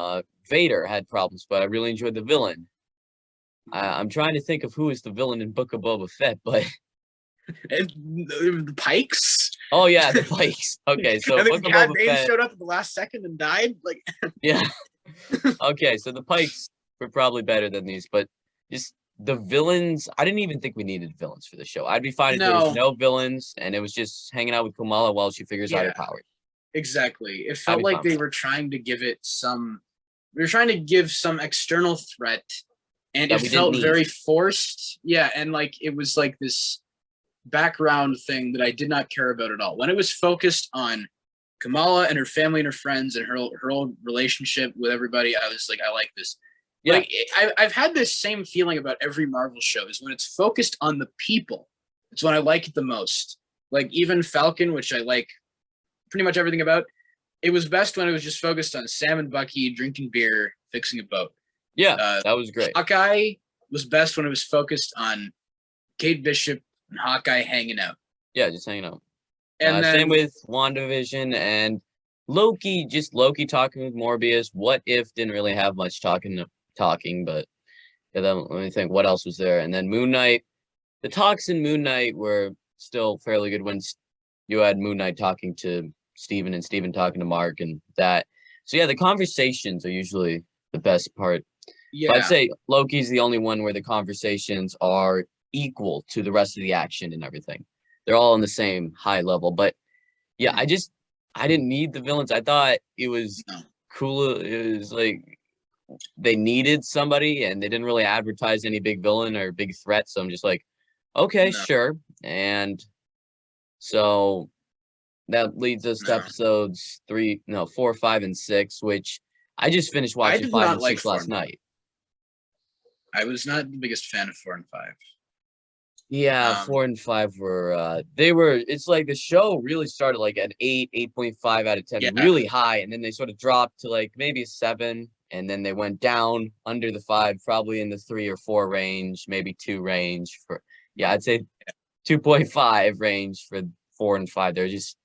Vader had problems, but I really enjoyed the villain. I'm trying to think of who is the villain in Book of Boba Fett, but the Pikes. oh yeah, the Pikes. Okay, so And then Book of Cad Boba Bane Fett. showed up at the last second and died. Like, Yeah. Okay, so the Pikes were probably better than these, but just the villains, I didn't even think we needed villains for the show. I'd be fine if there was no villains and it was just hanging out with Kamala while she figures out her powers. exactly. It I'd felt be like fine they with were trying to give it some. We were trying to give some external threat, and That it we didn't felt need. very forced. Yeah, and like it was like this background thing that I did not care about at all. When it was focused on Kamala and her family and her friends and her own relationship with everybody, I was like, I like this. Yeah. Like I've had this same feeling about every Marvel show, is when it's focused on the people, it's when I like it the most. Like even Falcon, which I like pretty much everything about, it was best when it was just focused on Sam and Bucky drinking beer, fixing a boat. Yeah, that was great. Hawkeye was best when it was focused on Kate Bishop and Hawkeye hanging out. Yeah, just hanging out. And then same with WandaVision and Loki, just Loki talking with Morbius. What If didn't really have much talking, but yeah, then let me think what else was there. And then Moon Knight. The talks in Moon Knight were still fairly good when you had Moon Knight talking to Steven and Steven talking to Mark and that. So yeah, the conversations are usually the best part. yeah, But I'd say Loki's the only one where the conversations are equal to the rest of the action and everything. They're all on the same high level. But yeah, I didn't need the villains. I thought it was cool. It was like they needed somebody and they didn't really advertise any big villain or big threat. So I'm just like, okay, sure. And so that leads us to No. episodes 4, 5, and 6, which I just finished I watching did 5 not and like 6 4 last and 5. night. I was not the biggest fan of 4 and 5. Yeah, 4 and 5 were it's like the show really started like at 8.5 out of 10, Yeah. really high, and then they sort of dropped to like maybe a 7, and then they went down under the 5, probably in the 3 or 4 range, maybe 2 range for I'd say 2.5 range for 4 and 5. They're just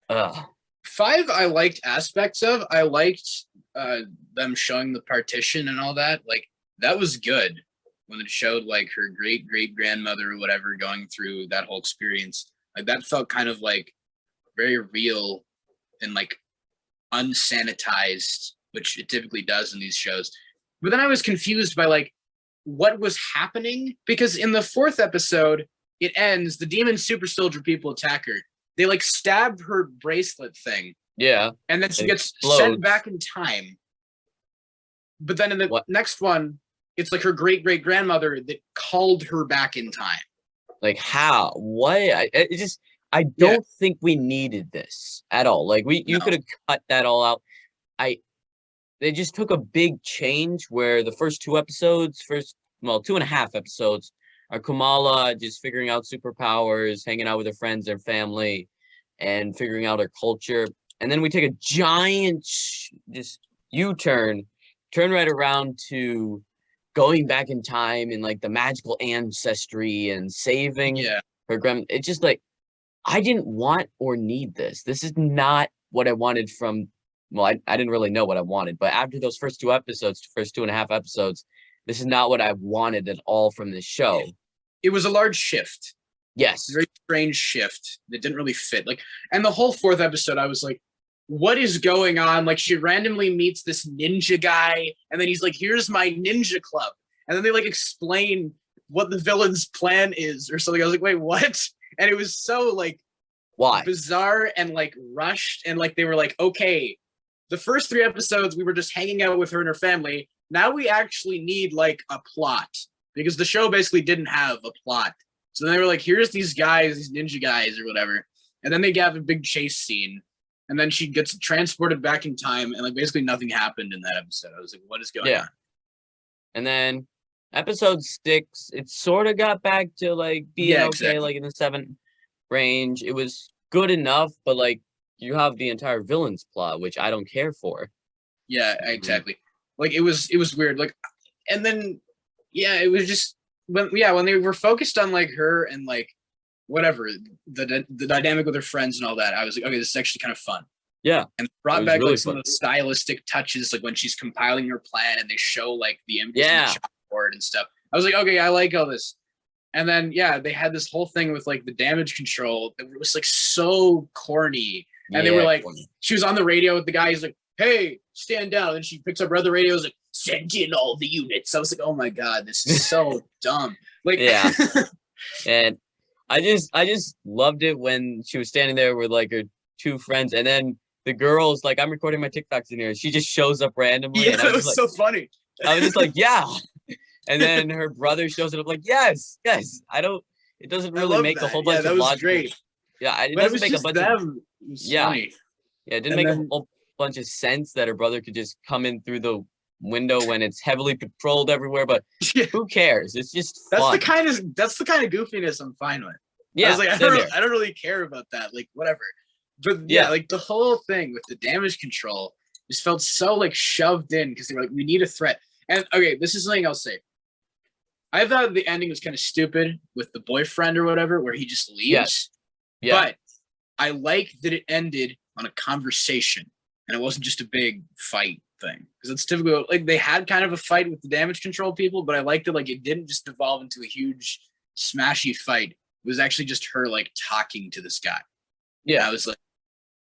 5 I liked aspects of. I liked them showing the partition and all that. Like that was good when it showed like her great grandmother or whatever going through that whole experience. Like that felt kind of like very real and like unsanitized, which it typically does in these shows. But then I was confused by like what was happening, because in the 4th episode it ends, the demon super soldier people attack her. They like stab her bracelet thing. yeah. And then she It gets explodes. sent back in time. But then in the next one, it's like her great grandmother that called her back in time. Like how? What? I don't think we needed this at all. Like you could have cut that all out. They just took a big change where the first 2.5 episodes are Kamala just figuring out superpowers, hanging out with her friends, their family, and figuring out her culture. And then we take a giant just U-turn, turn right around to going back in time and like the magical ancestry and saving her grandma. It's just like, I didn't want or need this. This is not what I wanted from, well, I didn't really know what I wanted, but after those first 2.5 episodes, this is not what I wanted at all from this show. It was a large shift. Yes. Very strange shift that didn't really fit. Like, and the whole 4th episode, I was like, what is going on? Like, she randomly meets this ninja guy, and then he's like, here's my ninja club. And then they like explain what the villain's plan is or something. I was like, wait, what? And it was so like bizarre and like rushed. And like, they were like, okay, the first 3 episodes, we were just hanging out with her and her family. Now we actually need like a plot, because the show basically didn't have a plot. So they were like, here's these guys, these ninja guys or whatever. And then they have a big chase scene. And then she gets transported back in time. And like basically nothing happened in that episode. I was like, what is going on? And then episode 6, it sort of got back to like being okay, like in the 7 range. It was good enough, but like you have the entire villain's plot, which I don't care for. Yeah, exactly. Like it was weird. Like, and then it was just when they were focused on like her and like whatever the dynamic with her friends and all that, I was like, okay, this is actually kind of fun. Yeah, and brought back really like some of the stylistic touches, like when she's compiling her plan and they show like the images on the chalkboard and stuff. I was like, okay, I like all this. And then they had this whole thing with like the damage control. It was like so corny. And they were like, she was on the radio with the guy. He's like, hey, stand down. And she picks up her other radios, like, send in all the units. I was like, oh my God, this is so dumb. Like, and I just loved it when she was standing there with like her 2 friends, and then the girls, like, I'm recording my TikToks in here. She just shows up randomly. Yeah, and that was like, so funny. I was just like, yeah. And then her brother shows up like, yes. It doesn't really make a whole bunch of logical. Great. Yeah, it doesn't make a bunch of funny. Yeah, it didn't make a whole bunch of sense that her brother could just come in through the window when it's heavily patrolled everywhere, but who cares? It's just fun. That's the kind of goofiness I'm fine with. Yeah, I was like, I don't really care about that. Like, whatever. But like the whole thing with the damage control just felt so like shoved in, because they were like, we need a threat. And okay, this is something I'll say. I thought the ending was kind of stupid with the boyfriend or whatever, where he just leaves. Yes. Yeah. But I like that it ended on a conversation and it wasn't just a big fight thing. Because it's typical, like they had kind of a fight with the damage control people, but I liked it like it didn't just devolve into a huge smashy fight. It was actually just her like talking to this guy. Yeah. And I was like,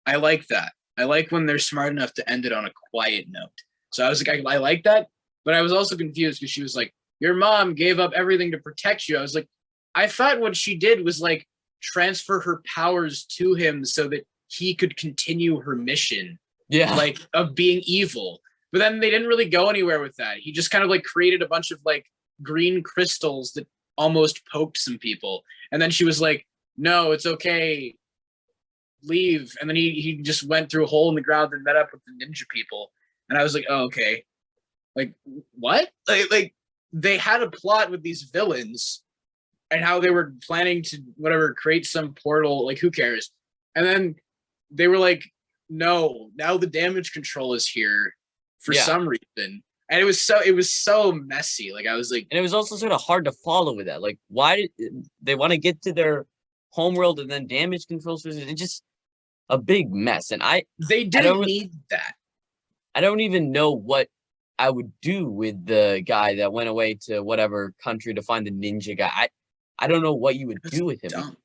I like that. I like when they're smart enough to end it on a quiet note. So I was like, I like that. But I was also confused because she was like, your mom gave up everything to protect you. I was like, I thought what she did was like transfer her powers to him so that he could continue her mission. Yeah. Like of being evil. But then they didn't really go anywhere with that. He just kind of like created a bunch of like green crystals that almost poked some people. And then she was like, no, it's okay. leave, and then he just went through a hole in the ground and met up with the ninja people, and I was like, oh, okay, like what? Like they had a plot with these villains and how they were planning to whatever create some portal, like who cares? And then they were like, no, now the damage control is here for some reason. And it was so messy. Like I was like, and it was also sort of hard to follow with that. Like, why did they want to get to their homeworld and then damage controls? It's just a big mess. And they didn't need that. I don't even know what I would do with the guy that went away to whatever country to find the ninja guy. I don't know what you would do with him.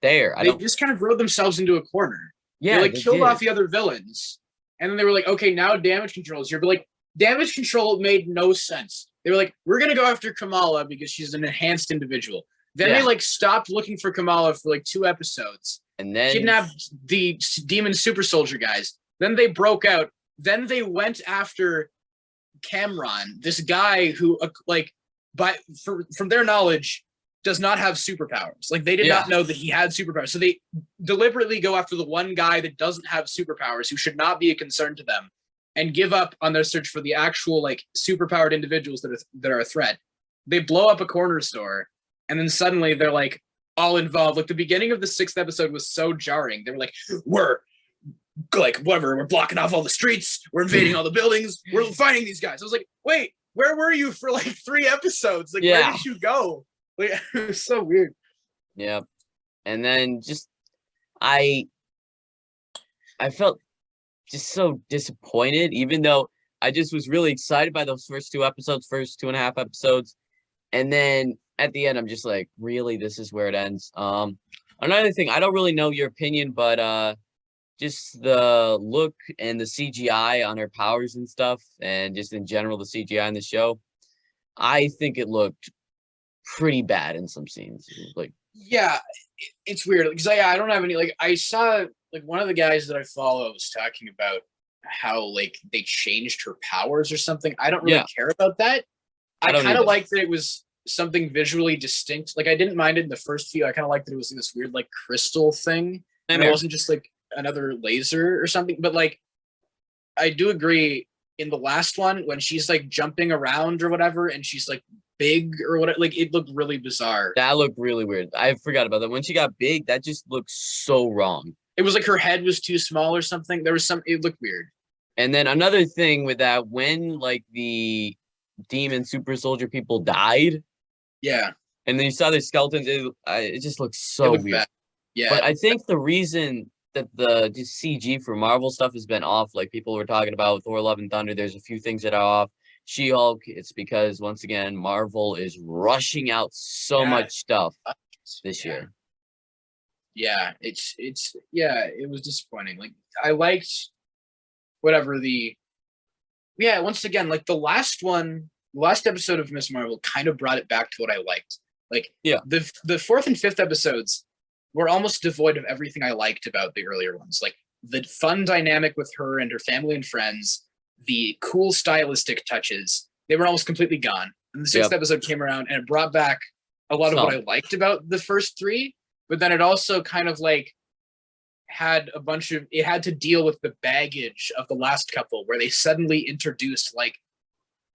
They just kind of rode themselves into a corner. Yeah, they killed off the other villains, and then they were like, okay, now damage control is here. But like, damage control made no sense. They were like, we're gonna go after Kamala because she's an enhanced individual. Then they like stopped looking for Kamala for like 2 episodes, and then kidnapped the demon super soldier guys. Then they broke out. Then they went after Cameron, this guy who, from their knowledge, does not have superpowers. Like they did not know that he had superpowers. So they deliberately go after the one guy that doesn't have superpowers, who should not be a concern to them, and give up on their search for the actual like superpowered individuals that are a threat. They blow up a corner store, and then suddenly they're like all involved. Like the beginning of the 6th episode was so jarring. They were like, we're blocking off all the streets, we're invading all the buildings, we're fighting these guys. I was like, wait, where were you for like 3 episodes? Like where did you go? Like, it was so weird. Yeah. And then just I felt just so disappointed, even though I just was really excited by those first 2 episodes, first 2.5 episodes. And then at the end, I'm just like, really, this is where it ends. Another thing, I don't really know your opinion, but just the look and the CGI on her powers and stuff, and just in general, the CGI in the show, I think it looked pretty bad in some scenes. Like, yeah, it's weird because I don't have any, like, I saw like one of the guys that I follow was talking about how like they changed her powers or something. I don't really care about that. I kind of liked that it was something visually distinct. Like I didn't mind it in the first few. I kind of liked that it was this weird like crystal thing, and it wasn't just like another laser or something. But like, I do agree in the last one when she's like jumping around or whatever, and she's like big or whatever, like it looked really bizarre. That looked really weird. I forgot about that. When she got big, that just looked so wrong. It was like her head was too small or something. There was it looked weird. And then another thing with that, when like the demon super soldier people died, and then you saw their skeletons, it just looked so weird. Bad. Yeah, but I think the reason that the CG for Marvel stuff has been off, like people were talking about Thor: Love and Thunder, there's a few things that are off. She-Hulk, it's because once again Marvel is rushing out so much stuff this year. Yeah, it was disappointing. Like I liked whatever once again, like the last episode of Miss Marvel kind of brought it back to what I liked. Like the 4th and 5th episodes were almost devoid of everything I liked about the earlier ones. Like the fun dynamic with her and her family and friends, the cool stylistic touches, they were almost completely gone. And the 6th episode came around and it brought back a lot of what I liked about the first 3, but then it also kind of like had it had to deal with the baggage of the last couple, where they suddenly introduced like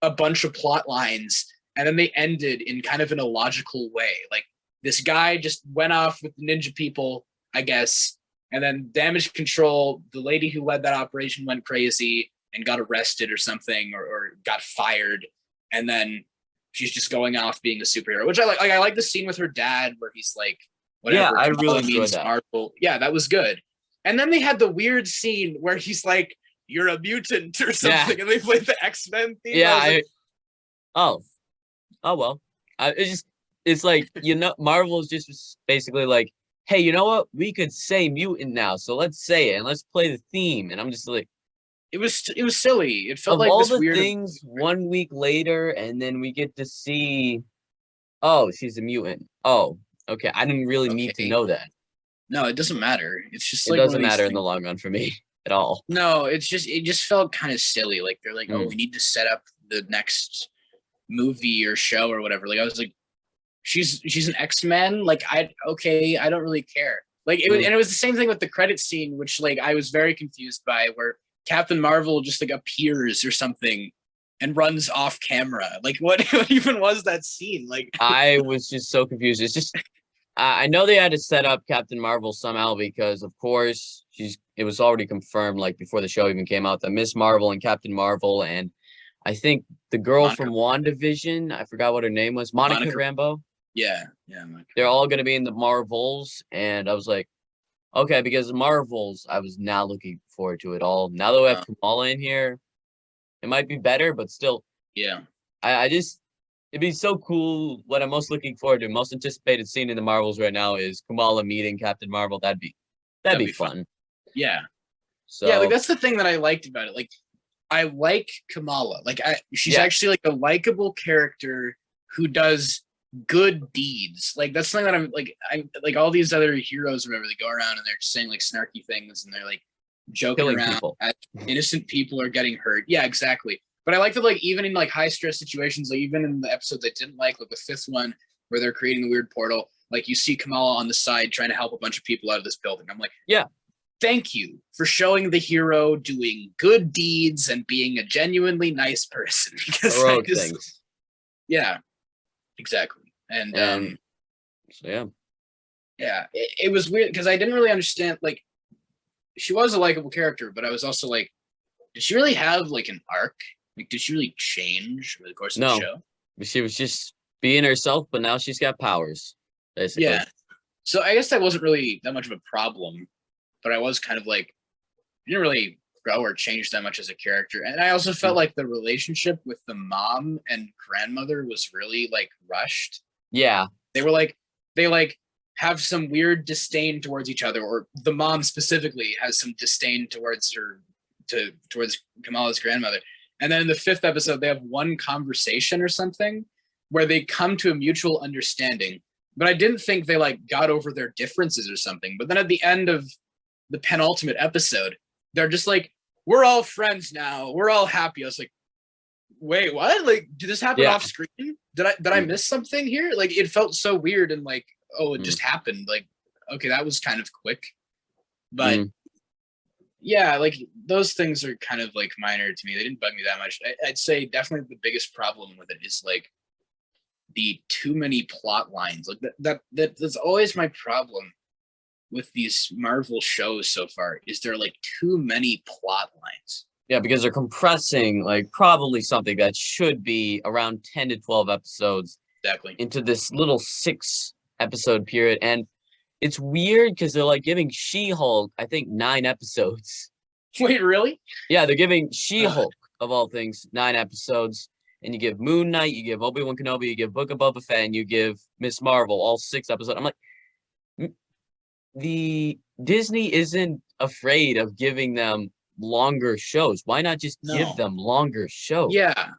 a bunch of plot lines and then they ended in kind of an illogical way. Like this guy just went off with the ninja people, I guess, and then damage control, the lady who led that operation went crazy and got arrested or something, or got fired, and then she's just going off being a superhero, which I like. I like the scene with her dad where he's like, whatever. Yeah, I really enjoyed that. Marvel. Yeah, that was good. And then they had the weird scene where he's like, "You're a mutant" or something, and they played the X-Men theme. Yeah. Oh well. It's like, Marvel's just basically like, hey, you know what? We could say mutant now, so let's say it and let's play the theme. And I'm just like, it was silly. It felt like all this the weird things 1 week later, and then we get to see, oh, she's a mutant. Oh, okay. I didn't really need to know that. No, it doesn't matter. It's just it doesn't matter in the long run for me at all. No, it just felt kind of silly. Like they're like, oh, we need to set up the next movie or show or whatever. Like I was like, she's an X-Men. Like I don't really care. Like and it was the same thing with the credit scene, which like I was very confused by, where Captain Marvel just like appears or something and runs off camera. Like what even was that scene? Like I was just so confused. It's just I know they had to set up Captain Marvel somehow because, of course, it was already confirmed like before the show even came out that Miss Marvel and Captain Marvel and I think the girl from WandaVision, I forgot what her name was, Monica Rambeau. Yeah. They're all going to be in the Marvels, and I was like, okay, because the Marvels, I was not looking forward to it all. Now that we have Kamala in here, it might be better, but still, yeah. I just it'd be so cool. What I'm most looking forward to, most anticipated scene in the Marvels right now is Kamala meeting Captain Marvel. That'd be fun. Yeah. So yeah, like that's the thing that I liked about it. Like I like Kamala. Like she's actually like a likable character who does good deeds. Like that's something that I like all these other heroes or whatever, they go around and they're just saying like snarky things and they're like joking killing around people. Innocent people are getting hurt. Yeah, exactly. But I like that, like, even in like high stress situations, like even in the episodes I didn't like the fifth one where they're creating the weird portal, like you see Kamala on the side trying to help a bunch of people out of this building. I'm like, yeah, thank you for showing the hero doing good deeds and being a genuinely nice person. Because heroic things. Yeah, exactly. And so yeah, it was weird because I didn't really understand. Like, she was a likable character, but I was also like, did she really have like an arc? Like, did she really change over the course of the show? She was just being herself, but now she's got powers, basically. Yeah. So I guess that wasn't really that much of a problem, but I was kind of like, didn't really grow or change that much as a character. And I also felt like the relationship with the mom and grandmother was really like rushed. Yeah. They were like, they like have some weird disdain towards each other, or the mom specifically has some disdain towards towards Kamala's grandmother. And then in the fifth episode, they have one conversation or something where they come to a mutual understanding. But I didn't think they like got over their differences or something. But then at the end of the penultimate episode, they're just like, we're all friends now. We're all happy. I was like, wait, what? Like, did this happen off screen? Did I miss something here? Like, it felt so weird and like, oh, it just happened. Like, okay, that was kind of quick. But yeah, like those things are kind of like minor to me. They didn't bug me that much. I'd say definitely the biggest problem with it is like the too many plot lines. Like that's always my problem with these Marvel shows so far, is there like too many plot lines. Yeah, because they're compressing like probably something that should be around 10 to 12 episodes into this little 6-episode period. And it's weird because they're like giving She-Hulk, I think, 9 episodes. Wait, really? Yeah, they're giving She-Hulk, of all things, 9 episodes. And you give Moon Knight, you give Obi-Wan Kenobi, you give Book of Boba Fett, and you give Miss Marvel, all 6 episodes. I'm like, the Disney isn't afraid of giving them longer shows. Why not just give them longer shows? Yeah.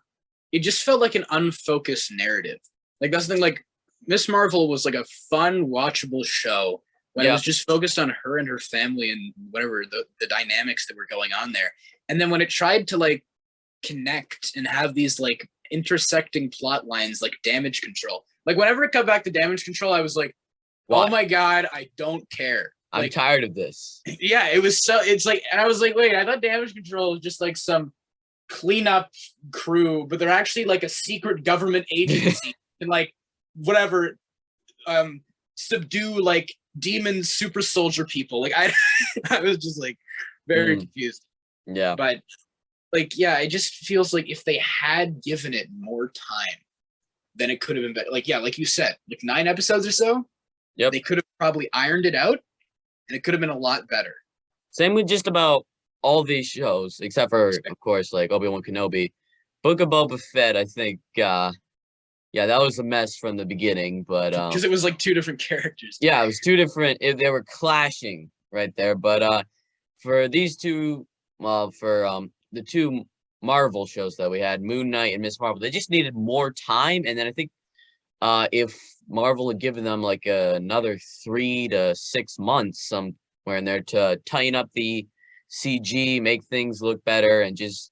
It just felt like an unfocused narrative. Like that's the thing, like Miss Marvel was like a fun, watchable show when it was just focused on her and her family and whatever the dynamics that were going on there. And then when it tried to like connect and have these like intersecting plot lines like Damage Control, like whenever it got back to Damage Control, I was like, oh my God, I don't care. I'm like, tired of this. Yeah, it was so, it's like, and I was like, wait, I thought Damage Control was just like some cleanup crew, but they're actually like a secret government agency and like whatever, subdue like demon super soldier people. Like I was just like very confused. Yeah. But like, yeah, it just feels like if they had given it more time, then it could have been better. Like, yeah, like you said, like 9 episodes or so. Yep. They could have probably ironed it out and it could have been a lot better. Same with just about all these shows, except for, of course, like Obi-Wan Kenobi. Book of Boba Fett, I think, yeah, that was a mess from the beginning, but because it was like 2 different characters. Yeah, it was 2 different. They were clashing right there. But for these two, for the 2 Marvel shows that we had, Moon Knight and Miss Marvel, they just needed more time. And then I think if Marvel had given them like another 3 to 6 months somewhere in there to tighten up the CG, make things look better, and just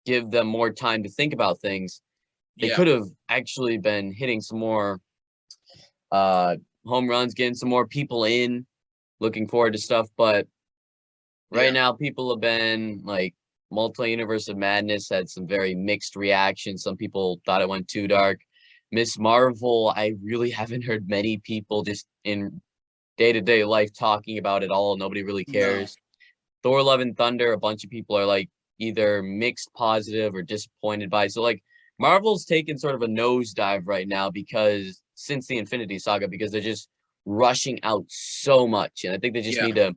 give them more time to think about things, they could have actually been hitting some more home runs, getting some more people in. looking forward to stuff. But right Yeah. now, people have been like Multi-Universe of Madness had some very mixed reactions. Some people thought it went too dark. Miss Marvel, I really haven't heard many people just in day-to-day life talking about it all. Nobody really No. cares. Thor: Love and Thunder, a bunch of people are like either mixed positive or disappointed by. So like Marvel's taken sort of a nosedive right now because since the Infinity Saga, because they're just rushing out so much. And I think they just Yeah. need to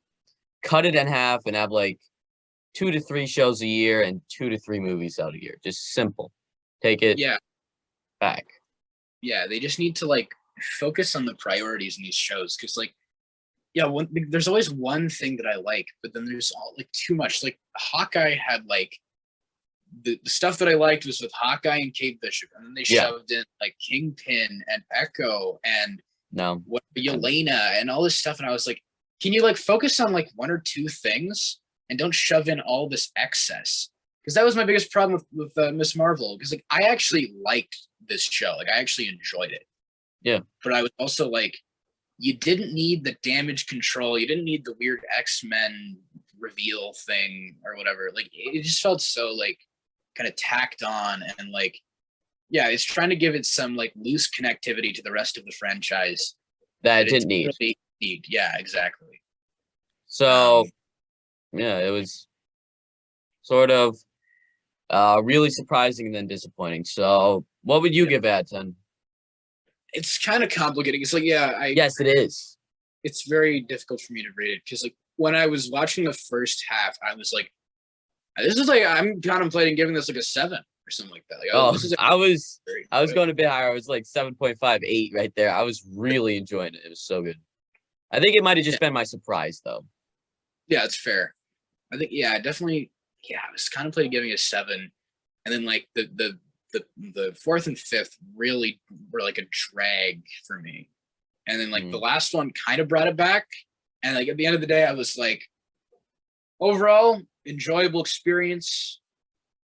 cut it in half and have like 2 to 3 shows a year and 2 to 3 movies out a year. Just simple. Take it Yeah. back. Yeah. They just need to like focus on the priorities in these shows because like yeah, there's always one thing that I like, but then there's all like too much. Like Hawkeye had like the stuff that I liked was with Hawkeye and Kate Bishop, and then they Yeah. shoved in like Kingpin and Echo and No. what Yelena and all this stuff, and I was like, can you like focus on like one or two things and don't shove in all this excess? Because that was my biggest problem with Miss Marvel. Because like I actually liked this show, like I actually enjoyed it. Yeah. But I was also like, you didn't need the damage control. You didn't need the weird X-Men reveal thing or whatever. Like it just felt so like kind of tacked on and like, yeah, it's trying to give it some like loose connectivity to the rest of the franchise That that it didn't need. really need. Yeah, exactly. So yeah, it was sort of really surprising and then disappointing. So what would you give out of 10? It's kind of complicated. It's like, yeah, Yes, it is. it's very difficult for me to rate it because like when I was watching the first half, I was like, this is like I'm contemplating giving this like a 7 or something like that. Like, Oh, this is I was good. going a bit higher. I was like 7.58 right there. I was really enjoying it. It was so good. I think it might have just been my surprise though. Yeah, it's fair. I think definitely. Yeah, I was contemplating giving it a 7, and then like the fourth and fifth really were like a drag for me, and then like the last one kind of brought it back, and like at the end of the day, I was like, overall enjoyable experience,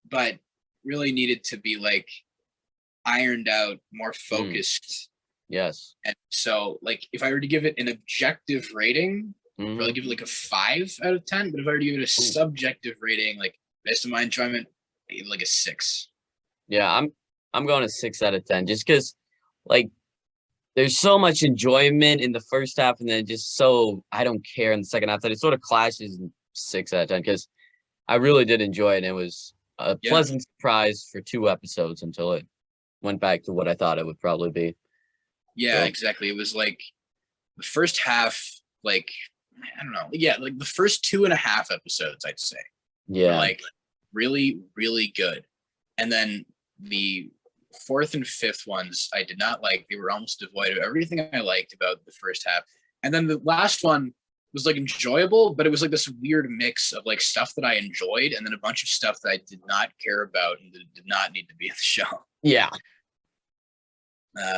but really needed to be like ironed out, more focused. Yes. And so like if I were to give it an objective rating, I'd probably give it like a 5 out of 10. But if I were to give it a subjective rating, like based on my enjoyment, I give it like a 6. Yeah, I'm going a 6 out of 10 just because like there's so much enjoyment in the first half and then just so I don't care in the second half that it sort of clashes in 6 out of 10 because I really did enjoy it and it was a pleasant surprise for 2 episodes until it went back to what I thought it would probably be. Yeah, exactly. It was like the first half, like I don't know, yeah, like the first 2.5 episodes, I'd say, were like really, really good, and then the fourth and fifth ones I did not like. They were almost devoid of everything I liked about the first half, and then the last one was like enjoyable, but it was like this weird mix of like stuff that I enjoyed and then a bunch of stuff that I did not care about and that did not need to be in the show. Yeah.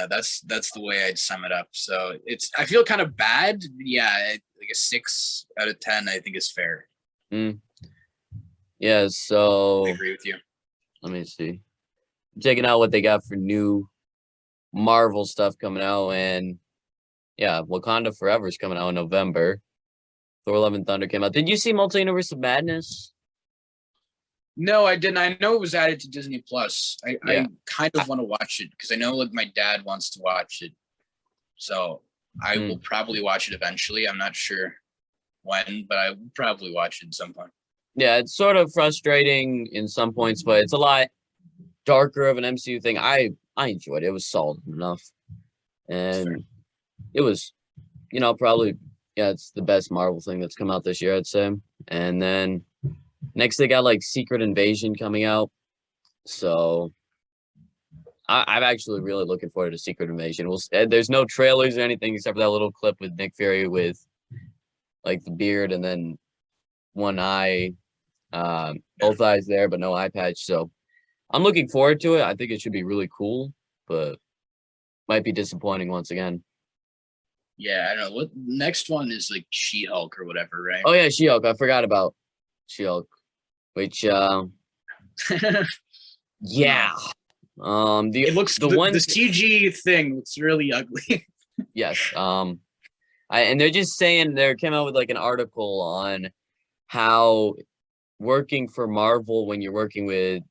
That's the way I'd sum it up. So I feel kind of bad. Yeah, like a 6 out of 10, I think is fair. Yeah, so I agree with you. Let me see. I'm checking out what they got for new Marvel stuff coming out, and yeah, Wakanda Forever is coming out in November. Thor: Love and Thunder came out. Did you see Multi-Universe of Madness? No, I didn't. I know it was added to Disney Plus. I kind of want to watch it because I know like my dad wants to watch it. So I will probably watch it eventually. I'm not sure when, but I will probably watch it at some point. Yeah, it's sort of frustrating in some points, but it's a lot darker of an MCU thing. I enjoyed it. It was solid enough. And it was, probably, it's the best Marvel thing that's come out this year, I'd say. And then next they got like Secret Invasion coming out. So I'm actually really looking forward to Secret Invasion. There's no trailers or anything except for that little clip with Nick Fury with like the beard and then one eye, both eyes there, but no eye patch. So I'm looking forward to it. I think it should be really cool, but might be disappointing once again. Yeah, I don't know. What next one is like She-Hulk or whatever, right? Oh yeah, She-Hulk. I forgot about She-Hulk. Which yeah. It looks the CG thing looks really ugly. Yes. And they're just saying they came out with like an article on how working for Marvel when you're working with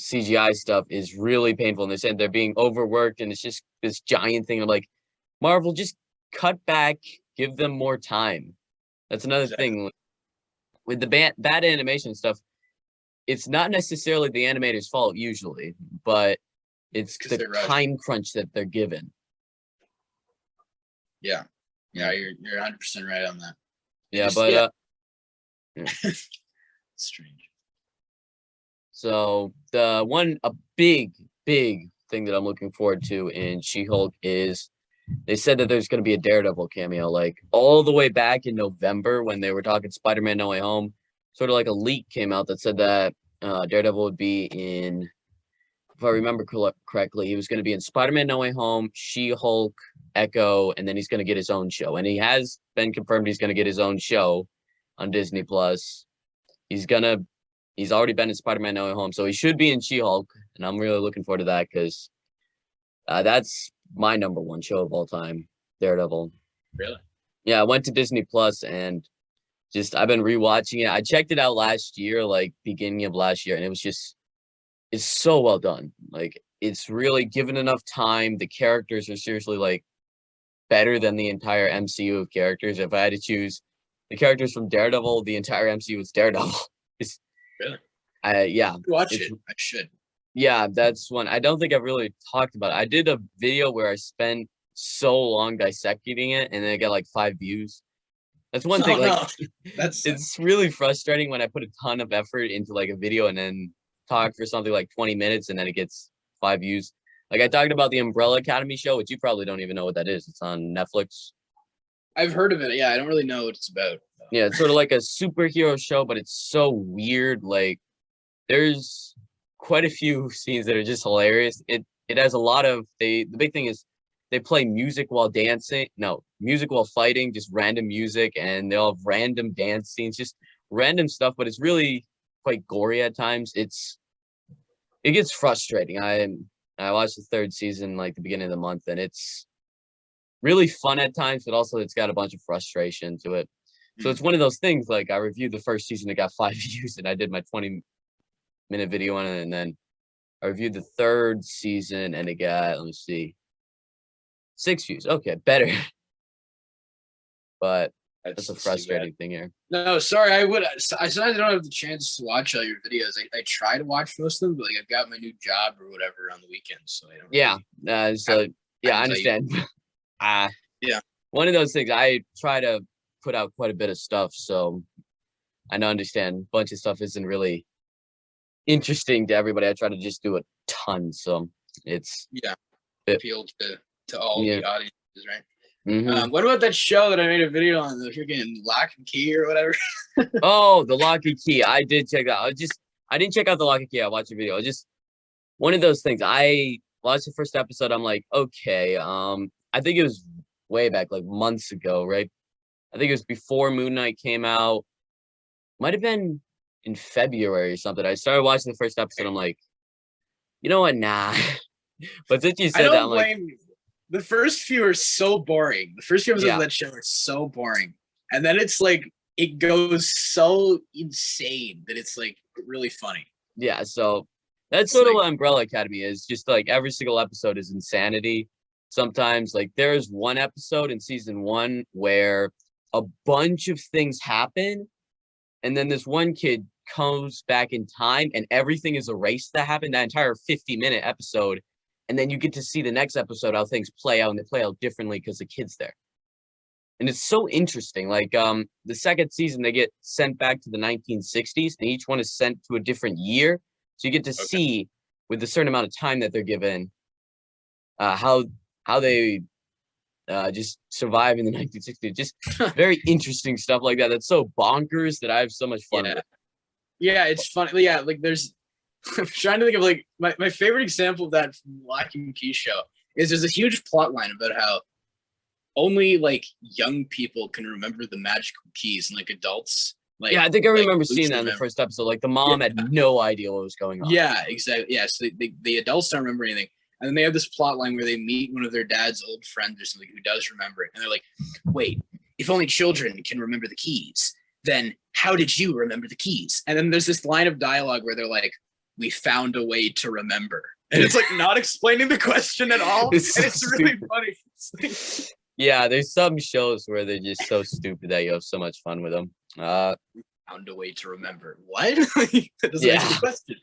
CGI stuff is really painful. And they're saying they're being overworked, and it's just this giant thing of like, Marvel, just cut back, give them more time. That's another thing with the bad animation stuff. It's not necessarily the animator's fault usually, but it's the time crunch that they're given. Yeah, you're 100% right on that. Yeah, but strange. So a big thing that I'm looking forward to in She-Hulk is they said that there's going to be a Daredevil cameo, like all the way back in November when they were talking Spider-Man No Way Home. Sort of like a leak came out that said that Daredevil would be in, if I remember correctly, he was going to be in Spider-Man No Way Home, She-Hulk, Echo, and then he's going to get his own show. And he has been confirmed he's going to get his own show on Disney Plus. He's already been in Spider-Man No Way Home, so he should be in She-Hulk, and I'm really looking forward to that because that's my number one show of all time, Daredevil. Really? Yeah, I went to Disney Plus and I've been rewatching it. I checked it out last year, like beginning of last year, and it's so well done. Like, it's really given enough time. The characters are seriously like better than the entire MCU of characters. If I had to choose the characters from Daredevil, the entire MCU is Daredevil. Really? Yeah. Watch it. I should. Yeah, that's one. I don't think I've really talked about it. I did a video where I spent so long dissecting it, and then I got like 5 views. That's one thing. Like, it's really frustrating when I put a ton of effort into like a video and then talk for something like 20 minutes, and then it gets 5 views. Like, I talked about the Umbrella Academy show, which you probably don't even know what that is. It's on Netflix. I've heard of it. Yeah, I don't really know what it's about. Yeah, it's sort of like a superhero show, but it's so weird. Like, there's quite a few scenes that are just hilarious. It has a lot of the big thing is they play music while dancing. No, music while fighting, just random music, and they'll have random dance scenes, just random stuff, but it's really quite gory at times. It gets frustrating. I watched the 3rd season like the beginning of the month, and it's really fun at times, but also it's got a bunch of frustration to it. So it's one of those things, like I reviewed the 1st season, it got 5 views, and I did my 20-minute video on it, and then I reviewed the 3rd season, and it got, let me see, 6 views. Okay, better. But that's a frustrating thing here. No, sorry, I sometimes don't have the chance to watch all your videos. I try to watch most of them, but like I've got my new job or whatever on the weekends, so I don't. Yeah, I understand. Yeah, one of those things. I try to put out quite a bit of stuff, so I understand a bunch of stuff isn't really interesting to everybody. I try to just do a ton, so it's appeal to all the audiences, right? Mm-hmm. What about that show that I made a video on, the freaking Lock and Key or whatever? Oh, the Lock and Key. I did check that. I didn't check out the Lock and Key. I watched the video. Just one of those things. I watched the first episode. I'm like, okay. I think it was way back, like months ago, right? I think it was before Moon Knight came out. Might have been in February or something. I started watching the first episode. I'm like, you know what? Nah. But since you said that, I'm like, the first few are so boring. The first few episodes of that show are so boring. And then it's like, it goes so insane that it's like really funny. Yeah. So that's sort of what Umbrella Academy is. Just like every single episode is insanity. Sometimes, like, there's one episode in season 1 where a bunch of things happen, and then this one kid comes back in time and everything is erased that happened, that entire 50-minute episode. And then you get to see the next episode, how things play out, and they play out differently because the kid's there. And it's so interesting. Like, the 2nd season, they get sent back to the 1960s, and each one is sent to a different year. So you get to see, with a certain amount of time that they're given, how they just survive in the 1960s. Just very interesting stuff like that. That's so bonkers that I have so much fun with. Yeah, it's funny. Yeah, like I'm trying to think of like my favorite example of that from Lock and Key show is there's a huge plot line about how only like young people can remember the magical keys, and like adults. Like, I think I remember seeing that in the first episode. Like, the mom had no idea what was going on. Yeah, exactly. Yeah, so the adults don't remember anything. And then they have this plot line where they meet one of their dad's old friends or something who does remember it. And they're like, wait, if only children can remember the keys, then how did you remember the keys? And then there's this line of dialogue where they're like, we found a way to remember. And it's like not explaining the question at all. It's really funny. Yeah, there's some shows where they're just so stupid that you have so much fun with them. Found a way to remember. What? That doesn't answer the question.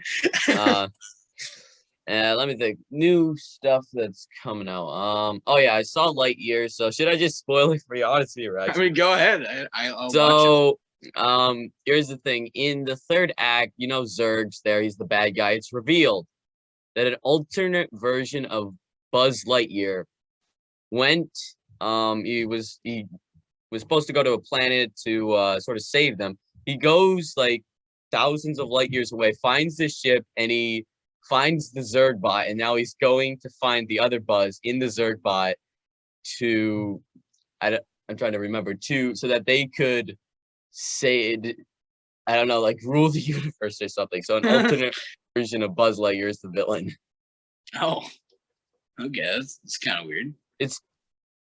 And let me think. New stuff that's coming out. Oh yeah, I saw Lightyear. So should I just spoil it for you? Honestly, right? I mean, go ahead. I'll so watch it. Here's the thing. In the third act, you know Zurg's there. He's the bad guy. It's revealed that an alternate version of Buzz Lightyear went. He was supposed to go to a planet to sort of save them. He goes like thousands of light years away, finds this ship, and he finds the Zurg bot, and now he's going to find the other Buzz in the Zurg bot to, I'm trying to remember, so that they could say, I don't know, like rule the universe or something. So an alternate version of Buzz Lightyear is the villain. Oh, okay, that's kind of weird. It's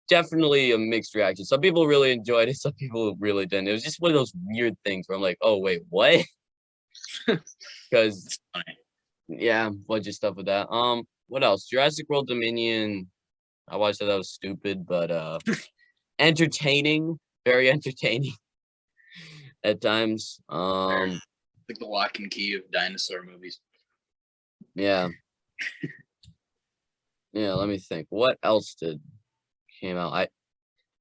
definitely a mixed reaction. Some people really enjoyed it. Some people really didn't. It was just one of those weird things where I'm like, oh, wait, what? Because, yeah, a bunch of stuff with that. What else? Jurassic World Dominion. I watched that was stupid, but entertaining. Very entertaining at times. Like the lock and key of dinosaur movies. Yeah. Yeah, let me think. What else came out?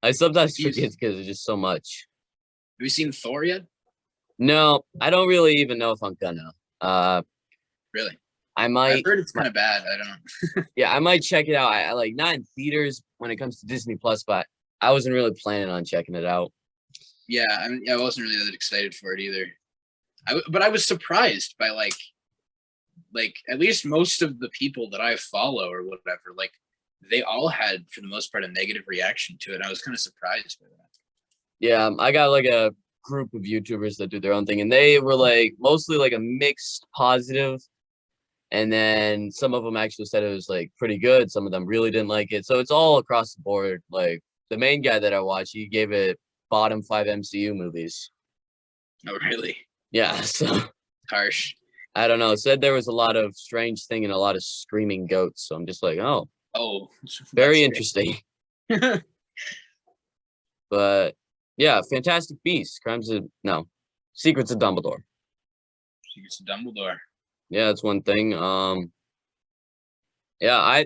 I sometimes forget because there's just so much. Have you seen Thor yet? No, I don't really even know if I'm gonna. Really? I might. I've heard it's kind of bad. I don't. Yeah, I might check it out. I like not in theaters when it comes to Disney Plus, but I wasn't really planning on checking it out. Yeah, I wasn't really that excited for it either. But I was surprised by like at least most of the people that I follow or whatever, like they all had for the most part a negative reaction to it. I was kind of surprised by that. Yeah, I got like a group of YouTubers that do their own thing, and they were like mostly like a mixed positive, and then some of them actually said it was like pretty good. Some of them really didn't like it, so it's all across the board. Like the main guy that I watched, he gave it bottom 5 MCU movies. Oh, really? Yeah, so harsh. I don't know. Said there was a lot of strange thing and a lot of screaming goats. So I'm just like, oh, very interesting. But yeah, Fantastic Beasts, Secrets of Dumbledore. Secrets of Dumbledore. Yeah, that's one thing. Yeah,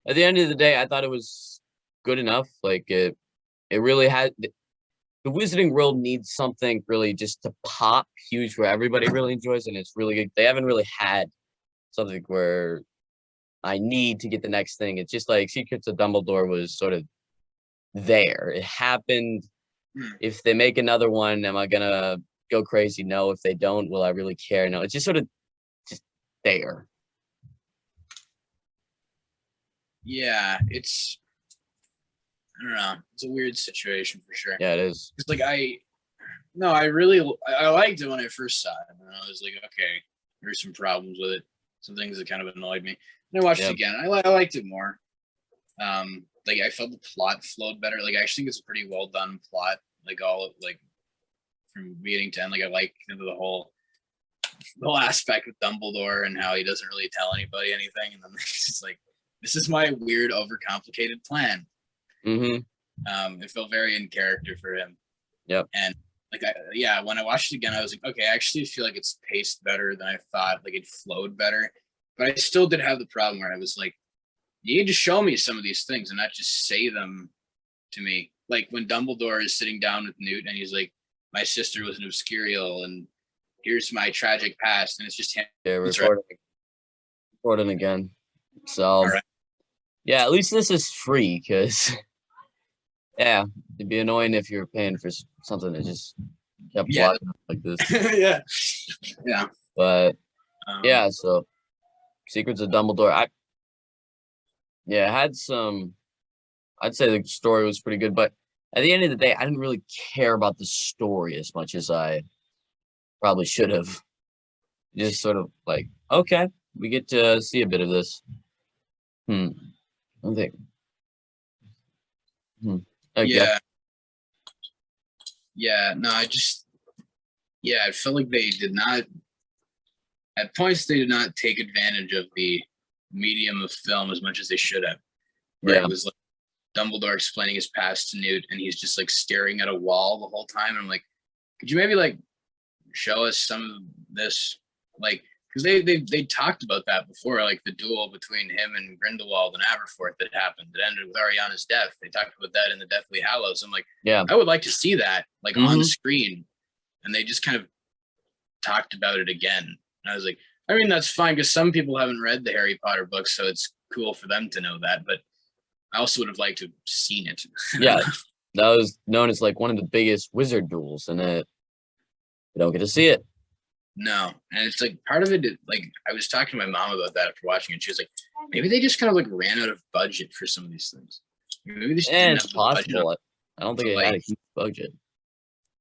at the end of the day, I thought it was good enough. Like it really had. The Wizarding World needs something really just to pop huge where everybody really enjoys, and it's really good. They haven't really had something where I need to get the next thing. It's just like Secrets of Dumbledore was sort of there. It happened. If they make another one, am I gonna go crazy? No. If they don't, will I really care? No. It's just sort of just there. Yeah, I don't know. It's a weird situation for sure. Yeah, it is. It's like I liked it when I first saw it, and I was like, okay, there's some problems with it, some things that kind of annoyed me. And I watched it again. I liked it more. Like I felt the plot flowed better. Like I actually think it's a pretty well done plot. Like all like from beginning to end. Like I like the whole aspect of Dumbledore and how he doesn't really tell anybody anything, and then it's just like, this is my weird, overcomplicated plan. It felt very in character for him. Yep. And like when I watched it again, I was like, okay, I actually feel like it's paced better than I thought. Like it flowed better, but I still did have the problem where I was like, you need to show me some of these things and not just say them to me. Like when Dumbledore is sitting down with Newt and he's like, my sister was an Obscurial and here's my tragic past, and it's just him. Yeah, recording again. So yeah, at least this is free, because yeah, it'd be annoying if you're paying for something that just kept blocking up like this. Yeah. But yeah, so Secrets of Dumbledore. Had some. I'd say the story was pretty good, but at the end of the day, I didn't really care about the story as much as I probably should have. Just sort of like, okay, we get to see a bit of this. Hmm. I think. Okay. Yeah. Yeah. No, I felt like they did not, at points, they did not take advantage of the medium of film as much as they should have. Where Yeah. it was like Dumbledore explaining his past to Newt, and he's just like staring at a wall the whole time. And I'm like, could you maybe like show us some of this? Like, because they talked about that before, like the duel between him and Grindelwald and Aberforth that happened that ended with Ariana's death. They talked about that in the Deathly Hallows. I'm like, Yeah. I would like to see that like on Mhm. screen. And they just kind of talked about it again. And I was like, I mean, that's fine because some people haven't read the Harry Potter books, so it's cool for them to know that. But I also would have liked to have seen it. Yeah. That was known as like one of the biggest wizard duels, and you don't get to see it. No, and it's like part of it. Like I was talking to my mom about that after watching it. She was like, maybe they just kind of like ran out of budget for some of these things. Maybe they just didn't It's have the budget possible. I don't think to, it had a like, huge budget.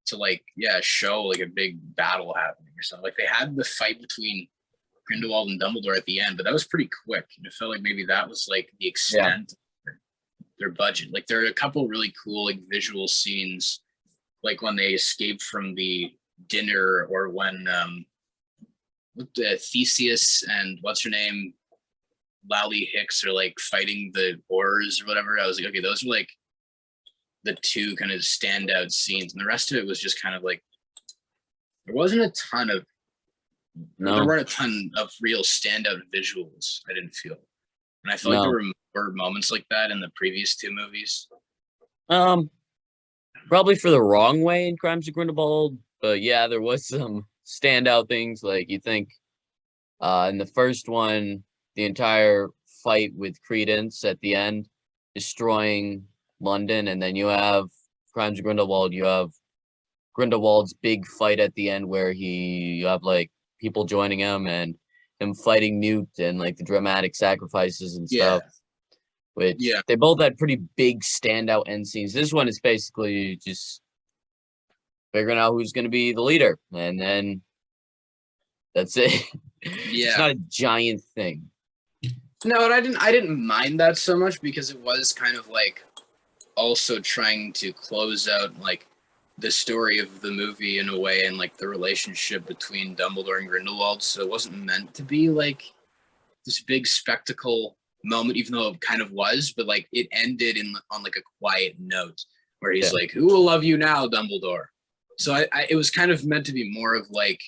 to like show like a big battle happening or something. Like they had the fight between Grindelwald and Dumbledore at the end, but that was pretty quick. And it felt like maybe that was like the extent of their budget. Like there are a couple really cool like visual scenes, like when they escape from the dinner, or when Theseus and what's her name, Lally Hicks, are like fighting the Aurors or whatever. I was like, okay, those are like the two kind of standout scenes, and the rest of it was just kind of like there wasn't a ton of there weren't a ton of real standout visuals. I didn't feel, and I felt like there were moments like that in the previous two movies. Probably for the wrong way in Crimes of Grindelwald, but yeah, there was some standout things. Like you think, in the first one, the entire fight with Credence at the end, destroying London, and then you have Crimes of Grindelwald. You have Grindelwald's big fight at the end where you have like people joining him and him fighting Newt, and like the dramatic sacrifices and stuff. Which they both had pretty big standout end scenes. This one is basically just figuring out who's going to be the leader, and then that's it. It's not a giant thing. No, and I didn't mind that so much because it was kind of like also trying to close out like the story of the movie in a way, and like the relationship between Dumbledore and Grindelwald. So it wasn't meant to be like this big spectacle moment, even though it kind of was, but like it ended on like a quiet note where he's like, "Who will love you now, Dumbledore?" So it was kind of meant to be more of like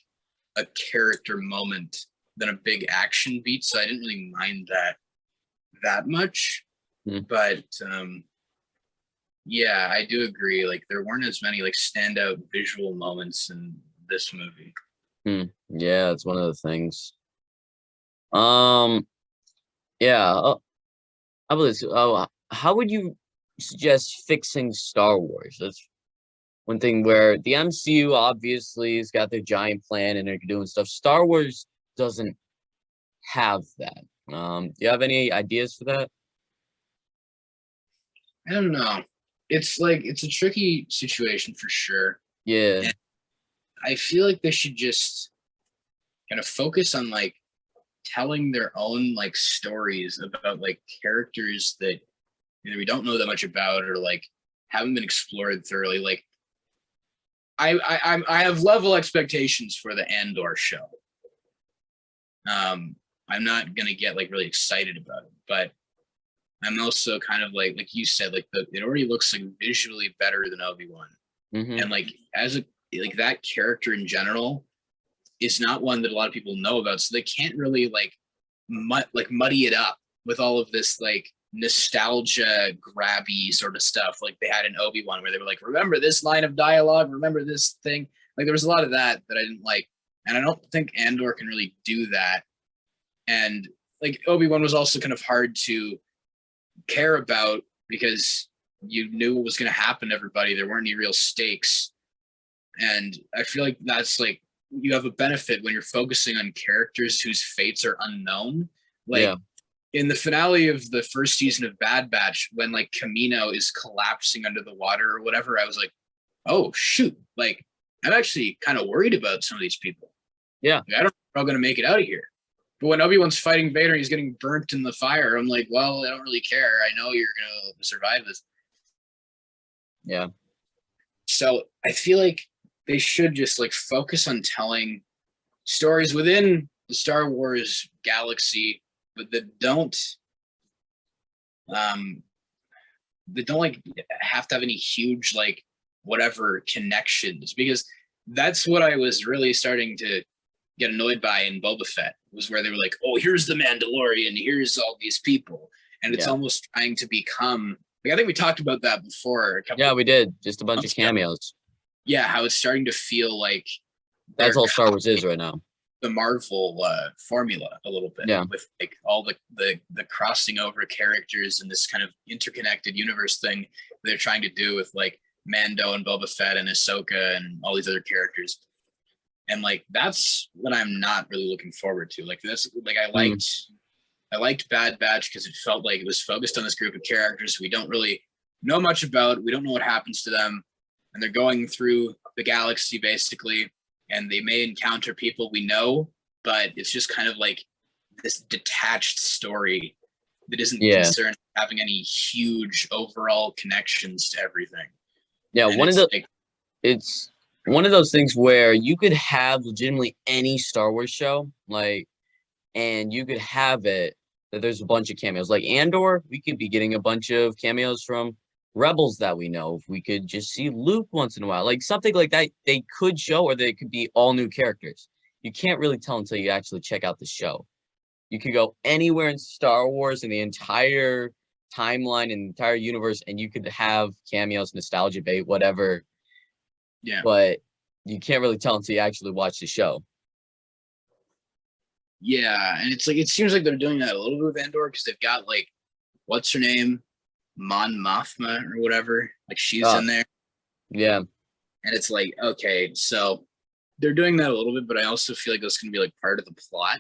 a character moment than a big action beat. So I didn't really mind that much. But yeah, I do agree. Like there weren't as many like standout visual moments in this movie. Yeah, it's one of the things. Yeah. How about this? How would you suggest fixing Star Wars? That's one thing where the MCU obviously has got their giant plan and they're doing stuff. Star Wars doesn't have that. Do you have any ideas for that? I don't know. It's like it's a tricky situation for sure. Yeah. And I feel like they should just kind of focus on like telling their own like stories about like characters that either we don't know that much about or like haven't been explored thoroughly. Like I have level expectations for the Andor show. I'm not gonna get like really excited about it, but I'm also kind of like you said, like it already looks like visually better than Obi-Wan. And like as a like that character in general is not one that a lot of people know about, so they can't really like muddy it up with all of this like nostalgia grabby sort of stuff like they had in Obi-Wan, where they were like, remember this line of dialogue, remember this thing. Like there was a lot of that I didn't like, and I don't think Andor can really do that. And like Obi-Wan was also kind of hard to care about because you knew what was going to happen to everybody. There weren't any real stakes, and I feel like that's like you have a benefit when you're focusing on characters whose fates are unknown. Like in the finale of the first season of Bad Batch, when like Kamino is collapsing under the water or whatever, I was like, oh shoot, like I'm actually kind of worried about some of these people. Yeah. Like, I don't know if I'm going to make it out of here. But when Obi-Wan's fighting Vader, he's getting burnt in the fire. I'm like, well, I don't really care. I know you're gonna survive this. Yeah. So I feel like they should just like focus on telling stories within the Star Wars galaxy, but um that don't like have to have any huge like whatever connections, because that's what I was really starting to get annoyed by in Boba Fett, was where they were like, oh, here's the Mandalorian, here's all these people, and it's almost trying to become like, I think we talked about that before. Yeah, we did. Just a bunch of cameos. Yeah, how it's starting to feel like that's all Star Wars is right now. The Marvel formula a little bit, with like all the crossing over characters and this kind of interconnected universe thing they're trying to do with like Mando and Boba Fett and Ahsoka and all these other characters. And like that's what I'm not really looking forward to. Like this, like I liked Bad Batch because it felt like it was focused on this group of characters we don't really know much about. We don't know what happens to them, and they're going through the galaxy basically, and they may encounter people we know, but it's just kind of like this detached story that isn't concerned with having any huge overall connections to everything. Yeah, and it's one of those things where you could have legitimately any Star Wars show, like, and you could have it that there's a bunch of cameos. Like Andor, we could be getting a bunch of cameos from Rebels that we know. If we could just see Luke once in a while, like something like that, they could show, or they could be all new characters. You can't really tell until you actually check out the show. You could go anywhere in Star Wars in the entire timeline and entire universe, and you could have cameos, nostalgia bait, whatever. Yeah. But you can't really tell until you actually watch the show. Yeah, and it's like it seems like they're doing that a little bit with Andor because they've got like, what's her name, Mon Mothma or whatever, like she's in there. Yeah, and it's like, okay, so they're doing that a little bit, but I also feel like that's going to be like part of the plot.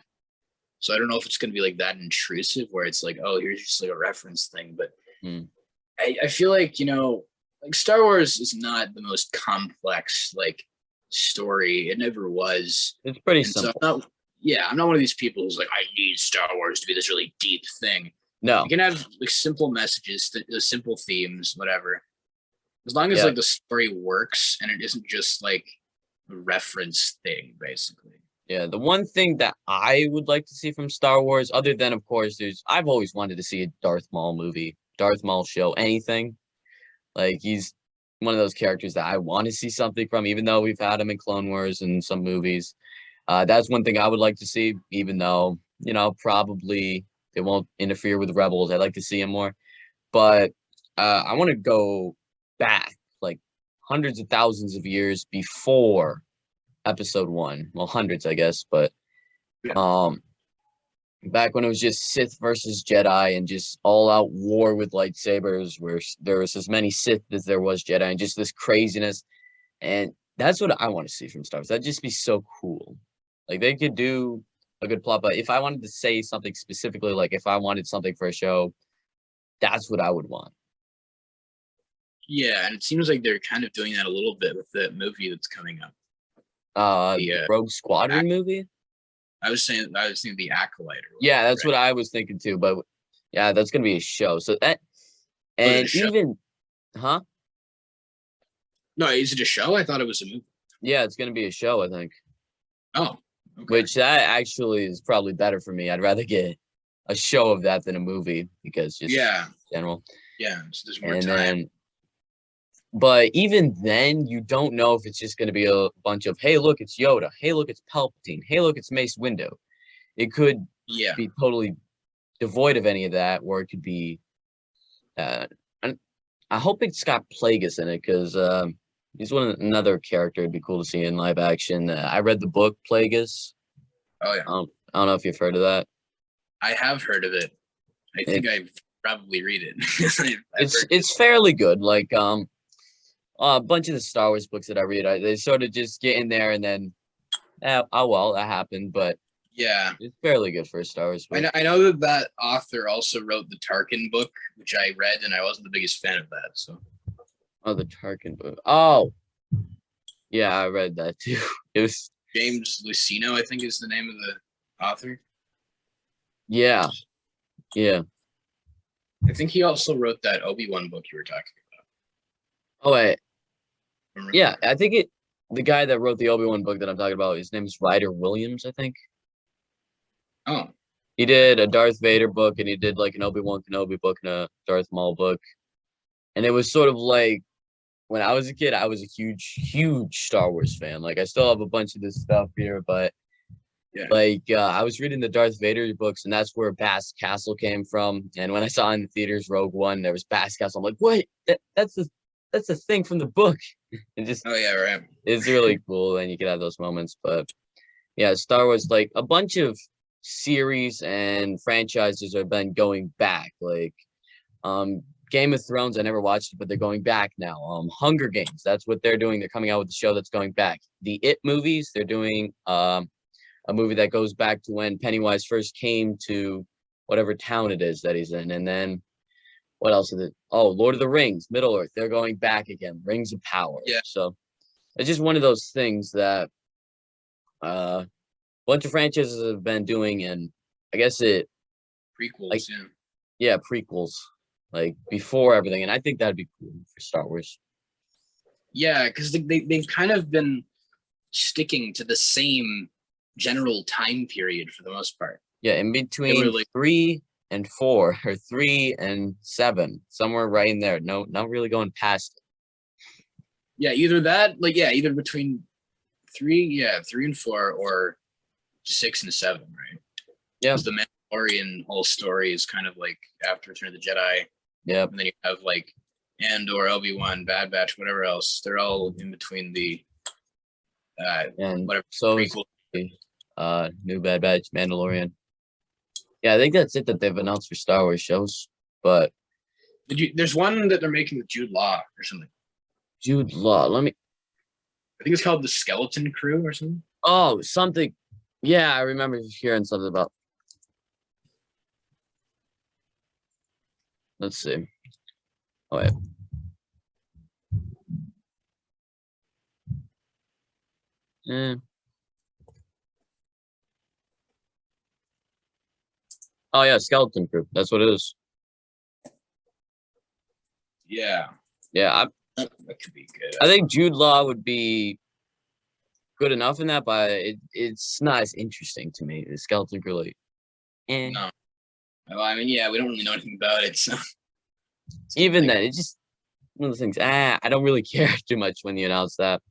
So I don't know if it's going to be like that intrusive where it's like, oh, here's just like a reference thing. But I feel like, you know, like Star Wars is not the most complex like story. It never was. It's pretty simple. So I'm not one of these people who's like, I need Star Wars to be this really deep thing. No. You can have like simple messages, simple themes, whatever. As long as like the story works and it isn't just like a reference thing, basically. Yeah, the one thing that I would like to see from Star Wars, other than, of course, I've always wanted to see a Darth Maul movie, Darth Maul show, anything. Like, he's one of those characters that I want to see something from, even though we've had him in Clone Wars and some movies. That's one thing I would like to see, even though, you know, probably it won't interfere with Rebels. I'd like to see him more. But I want to go back, like, hundreds of thousands of years before Episode 1. Well, hundreds, I guess, but back when it was just Sith versus Jedi and just all-out war with lightsabers, where there was as many Sith as there was Jedi, and just this craziness. And that's what I want to see from Star Wars. That'd just be so cool. Like, they could do a good plot, but if I wanted to say something specifically, like if I wanted something for a show, that's what I would want. Yeah, and it seems like they're kind of doing that a little bit with the movie that's coming up. The Rogue Squadron movie? I was thinking the Acolyte. Yeah, that's what I was thinking too. But yeah, that's gonna be a show. So that, and even, huh? No, is it a show? I thought it was a movie. Yeah, it's gonna be a show, I think. Oh, okay. Which that actually is probably better for me. I'd rather get a show of that than a movie, because just general. Yeah, so there's more time. But even then, you don't know if it's just going to be a bunch of, hey, look, it's Yoda. Hey, look, it's Palpatine. Hey, look, it's Mace Windu. It could be totally devoid of any of that, or it could be. I hope it's got Plagueis in it, because he's another character it'd be cool to see in live action. I read the book Plagueis. Oh yeah. I don't know if you've heard of that. I have heard of it. I think I've probably read it. It's fairly good. Like a bunch of the Star Wars books that I read, they sort of just get in there and then, oh well, that happened. But yeah, it's fairly good for a Star Wars book. I know that author also wrote the Tarkin book, which I read, and I wasn't the biggest fan of that. So, the Tarkin book. Oh, yeah, I read that too. It was James Luceno, I think, is the name of the author. Yeah, yeah. I think he also wrote that Obi-Wan book you were talking Oh wait, about. yeah. I think the guy that wrote the Obi-Wan book that I'm talking about, his name is Ryder Williams, I think. Oh, He did a Darth Vader book, and he did like an Obi-Wan Kenobi book and a Darth Maul book. And it was sort of like when I was a kid, I was a huge Star Wars fan. Like I still have a bunch of this stuff here, but yeah. like I was reading the Darth Vader books, and that's where Bass Castle came from. And when I saw in the theaters Rogue One, there was Bass Castle. I'm like, wait, that's the thing from the book. And just Oh yeah, right. it's really cool, and you can have those moments. But yeah, Star Wars, like a bunch of series and franchises have been going back. Like Game of Thrones, I never watched it, but they're going back now. Hunger Games, that's what they're doing. They're coming out with the show that's going back. The It movies, they're doing a movie that goes back to when Pennywise first came to whatever town it is that he's in. And then what else is it? Oh, Lord of the Rings, Middle Earth, they're going back again. Rings of Power. Yeah. So it's just one of those things that a bunch of franchises have been doing, and I guess it Prequels, like yeah. yeah, prequels, like before everything. And I think that'd be cool for Star Wars. Yeah, because they've kind of been sticking to the same general time period for the most part. Yeah, in between like 3 and 4 or 3 and 7, somewhere right in there. No, not really going past it. Yeah, either that, like either between 3 and 4 or 6 and 7, right? Yeah. The Mandalorian whole story is kind of like after Return of the Jedi. Yeah. And then you have like Andor, Obi-Wan, Bad Batch, whatever else. They're all in between the and whatever. So new Bad Batch, Mandalorian. Yeah, I think that's it that they've announced for Star Wars shows. But there's one that they're making with Jude Law or something. Jude Law, I think it's called The Skeleton Crew or something. Oh, something. Yeah, I remember hearing something about. Let's see. Oh, wait. Oh yeah, Skeleton Crew. That's what it is. Yeah. Yeah, that could be good. I think Jude Law would be good enough in that, but it's not as interesting to me. The Skeleton Crew, like, No. Well, I mean, yeah, we don't really know anything about it, so even then, it's just one of the things. I don't really care too much when you announce that,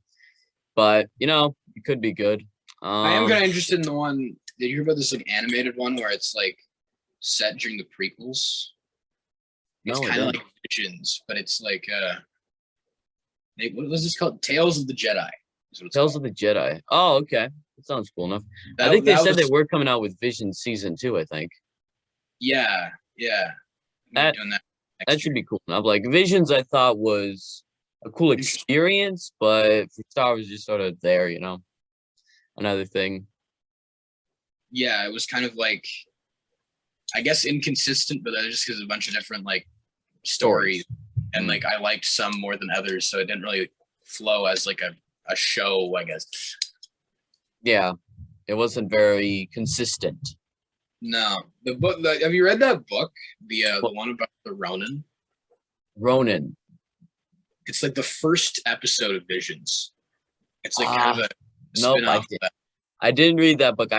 but it could be good. I am kind of interested in the one. Did you hear about this like animated one where it's like set during the prequels? It's kind of like Visions, but it's like what was this called? Tales of the Jedi. Tales of the Jedi. Oh, okay. That sounds cool enough. I think they said they were coming out with Vision season 2, I think. Yeah. That should be cool enough. Like Visions, I thought was a cool experience, but for Star Wars, just sort of there, another thing. Yeah, it was kind of like, I guess, inconsistent, but that was just because of a bunch of different like stories, and like I liked some more than others, so it didn't really flow as like a show, I guess. Yeah, it wasn't very consistent. No, the book. Have you read that book? The one about the Ronin. Ronin. It's like the first episode of Visions. It's like kind of a nope, I didn't read that book.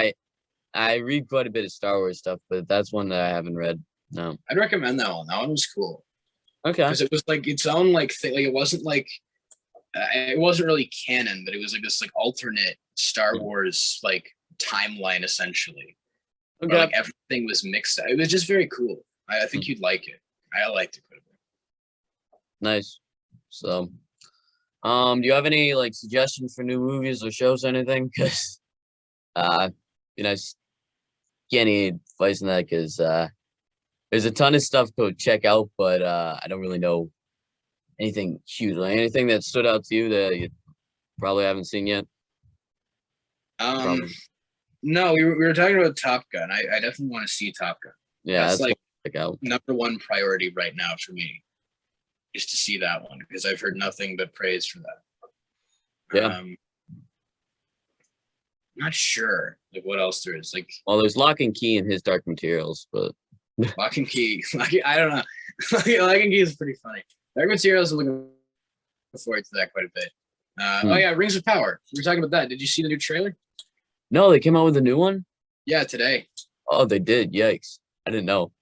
I read quite a bit of Star Wars stuff, but that's one that I haven't read. No, I'd recommend that one. That one was cool. Okay, because it was like its own like thing. Like it wasn't like it wasn't really canon, but it was like this like alternate Star Wars like timeline essentially. Okay, like everything was mixed. It was just very cool. I think you'd like it. I liked it quite a bit. Nice. So, do you have any like suggestions for new movies or shows or anything? Because, get any advice on that? Because there's a ton of stuff to check out, but I don't really know anything huge. Like anything that stood out to you that you probably haven't seen yet. No, we were talking about Top Gun. I definitely want to see Top Gun. Yeah, that's like number one priority right now for me, is to see that one because I've heard nothing but praise for that. Yeah. Not sure like what else there is. Like Well, there's Lock and Key in his Dark Materials, but Lock and Key. I don't know. Lock and Key is pretty funny. Dark Materials, I'm looking forward to that quite a bit. Oh yeah, Rings of Power. We were talking about that. Did you see the new trailer? no, they came out with a new one. Yeah, today. Oh, they did. Yikes! I didn't know.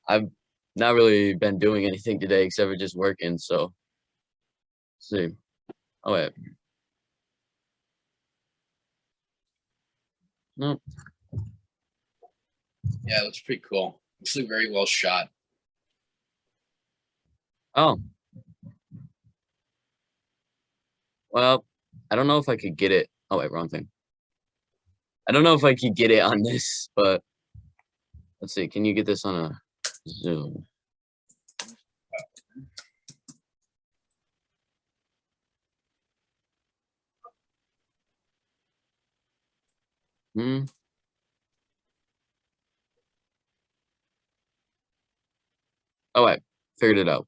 I've not really been doing anything today except for just working. So, let's see. Oh wait. No. Yeah, it looks pretty cool. Looks like very well shot. Oh. Well, I don't know if I could get it. Oh wait, wrong thing. I don't know if I could get it on this, but let's see. Can you get this on a Zoom? Hmm. Oh wait, figured it out.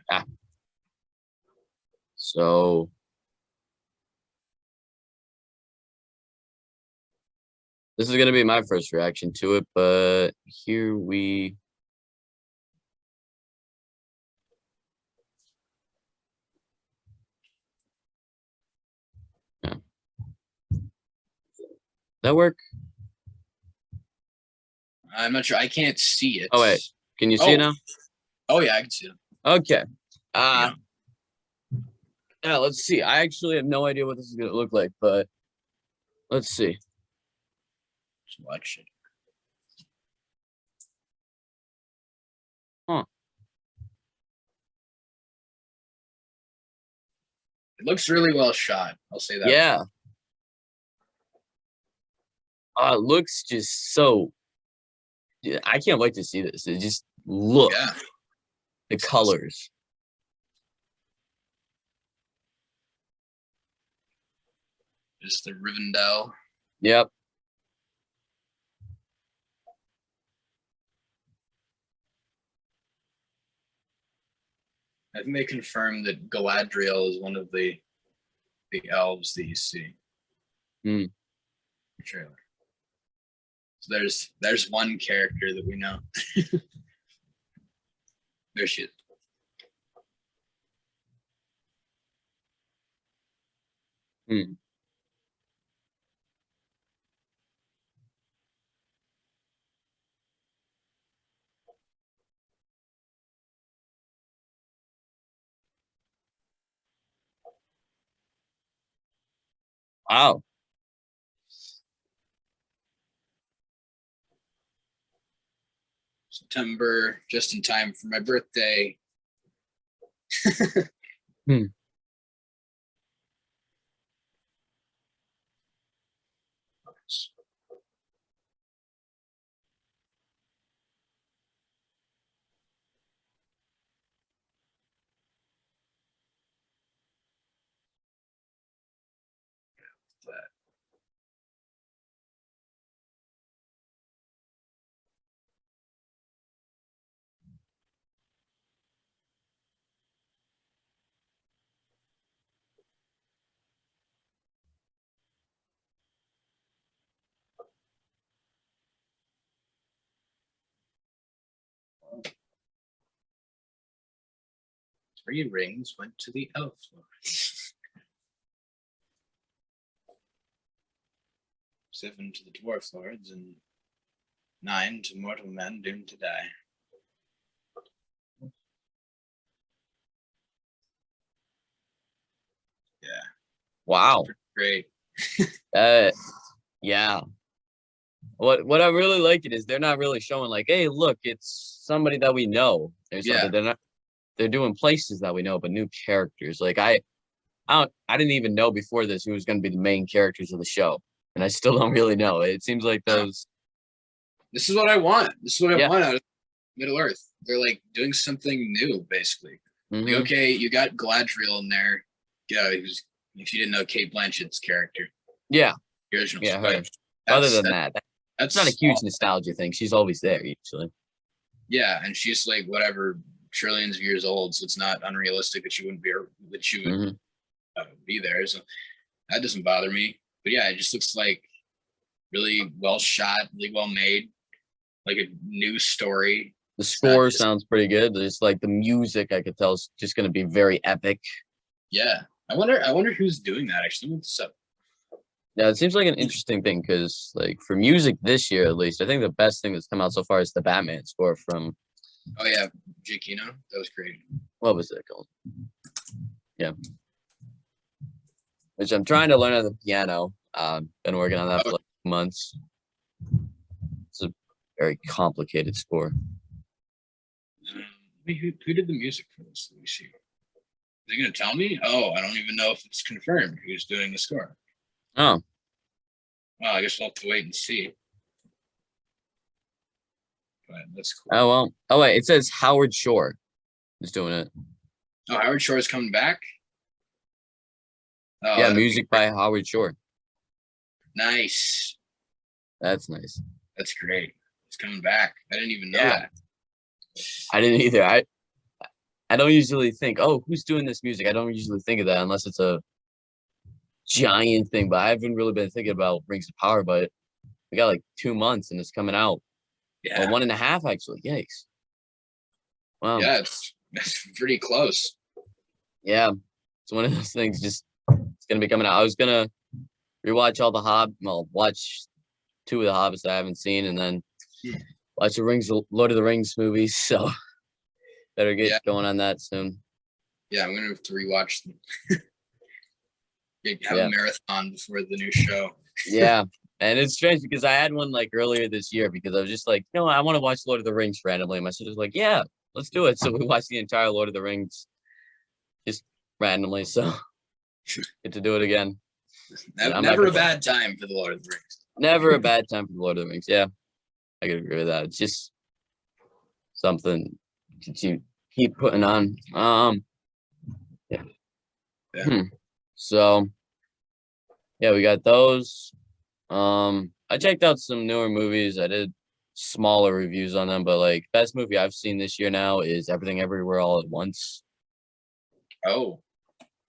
Ah. So this is gonna be my first reaction to it, but here we. Yeah. That work? I'm not sure. I can't see it. Oh wait, can you see it now? Oh yeah, I can see it. Okay. Yeah. Yeah, let's see. I actually have no idea what this is gonna look like, but let's see. Let's watch it. Huh. It looks really well shot. I'll say that. Yeah. It looks just so. Yeah, I can't wait to see this. It just look Yeah. the colors. Just the Rivendell. Yep. I think they confirmed that Galadriel is one of the elves that you see. Hmm. Trailer. So there's one character that we know. There she is. Hmm. Wow. September, just in time for my birthday. Hmm. Three rings went to the elf lord. 7 to the dwarf lords, and 9 to mortal men doomed to die. Yeah. Wow. Great. Yeah. What I'm really liking is they're not really showing like, hey, look, it's somebody that we know. There's something they're doing places that we know, but new characters. Like I didn't even know before this who was going to be the main characters of the show, and I still don't really know. It seems like those. This is what I want. This is what I want out of Middle Earth. They're like doing something new, basically. Like, okay, you got Galadriel in there. Yeah, if you didn't know Kate Blanchett's character. Yeah. The original. Yeah. Other than that's not a huge nostalgia thing. She's always there, usually. Yeah, and she's like whatever trillions of years old, so it's not unrealistic that she wouldn't be be there. So That doesn't bother me. But yeah, it just looks like really well shot, really well made, like a new story. The It's not score just, sounds pretty good. It's like the music I could tell is just going to be very epic. yeah. I wonder who's doing that actually. Look this up. Yeah, it seems like an interesting thing because, like, for music this year at least, I think the best thing that's come out so far is the Batman score from Oh yeah, Giacchino. That was great. what was it called? Yeah, which I'm trying to learn on the piano. Been working on that for like months. It's a very complicated score. Who did the music for this? Let me see. Are they gonna tell me? Oh, I don't even know if it's confirmed who's doing the score. Oh, Well, I guess we'll have to wait and see. But that's cool. oh well. Oh wait, it says Howard Shore is doing it. Oh, Howard Shore is coming back. Oh, Yeah, that'd be music by Howard Shore. nice. That's nice. That's great. He's coming back. I didn't even know Yeah. that. I didn't either. I don't usually think, oh, who's doing this music? I don't usually think of that unless it's a giant thing. But I haven't really been thinking about Rings of Power. But we got like 2 months and it's coming out. Yeah. Well, 1.5 actually. Yikes. Wow. Yeah, it's pretty close. Yeah. It's one of those things. Just it's gonna be coming out. I was gonna rewatch all the watch 2 of the Hobbits that I haven't seen, and then watch the Lord of the Rings movies. So better get going on that soon. Yeah, I'm gonna have to rewatch them. Have a marathon before the new show. Yeah. And it's strange because I had one like earlier this year because I was just like, no, I want to watch Lord of the Rings randomly. And my sister's like, yeah, let's do it. So we watched the entire Lord of the Rings just randomly. So get to do it again. Never a bad time for the Lord of the Rings. Never a bad time for the Lord of the Rings. Yeah, I could agree with that. It's just something to keep putting on. Yeah. So yeah, we got those. I checked out some newer movies. I did smaller reviews on them, but like best movie I've seen this year now is Everything Everywhere All at Once. Oh,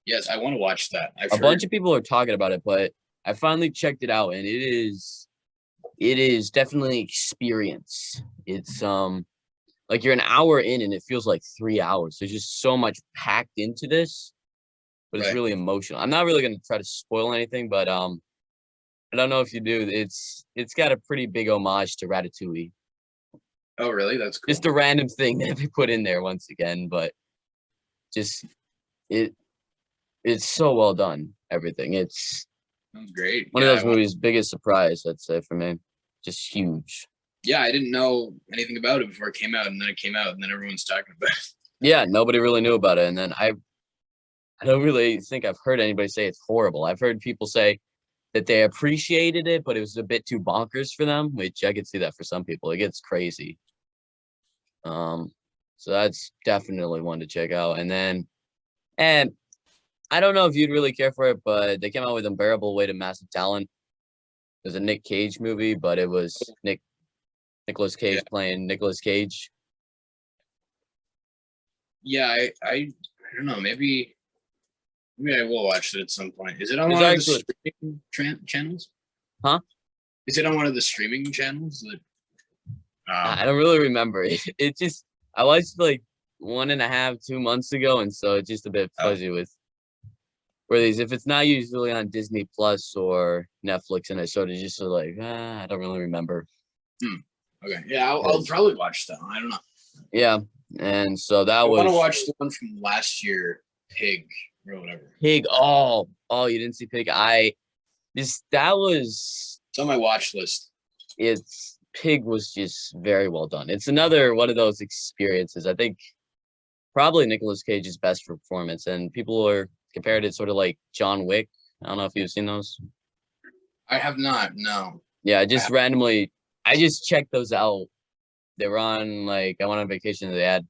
yes, I want to watch that. A bunch of people are talking about it, but I finally checked it out, and it is definitely experience. It's like you're an hour in, and it feels like 3 hours. There's just so much packed into this, but it's really emotional. I'm not really gonna try to spoil anything, but I don't know if you do. It's got a pretty big homage to Ratatouille. Oh, really? That's cool. Just a random thing that they put in there once again, but just it's so well done. Everything. Sounds great. One of those movies' biggest surprise, I'd say, for me. Just huge. Yeah, I didn't know anything about it before it came out, and then it came out, and then everyone's talking about it. Yeah, nobody really knew about it, and then I don't really think I've heard anybody say it's horrible. I've heard people say that they appreciated it, but it was a bit too bonkers for them, which I could see that for some people. It gets crazy. So that's definitely one to check out. And I don't know if you'd really care for it, but they came out with Unbearable Weight of Massive Talent. It was a Nick Cage movie, but it was Nicolas Cage playing Nicolas Cage. Yeah, I don't know. Maybe I will watch it at some point. Is it on one of the streaming channels? Huh? Is it on one of the streaming channels? I don't really remember. It just I watched like 1.5, 2 months ago, and so it's just a bit fuzzy with where these. If it's not usually on Disney Plus or Netflix, and I sort of just like I don't really remember. Okay, yeah, I'll probably watch that. I don't know. Yeah, and so that I was. want to watch the one from last year, Pig or whatever. Pig. Oh, you didn't see Pig? That was. It's on my watch list. Pig was just very well done. It's another one of those experiences. I think probably Nicolas Cage's best performance, and people are compared it sort of like John Wick. I don't know if you've seen those. I have not. No. Yeah, I just checked those out. They were on I went on vacation and they had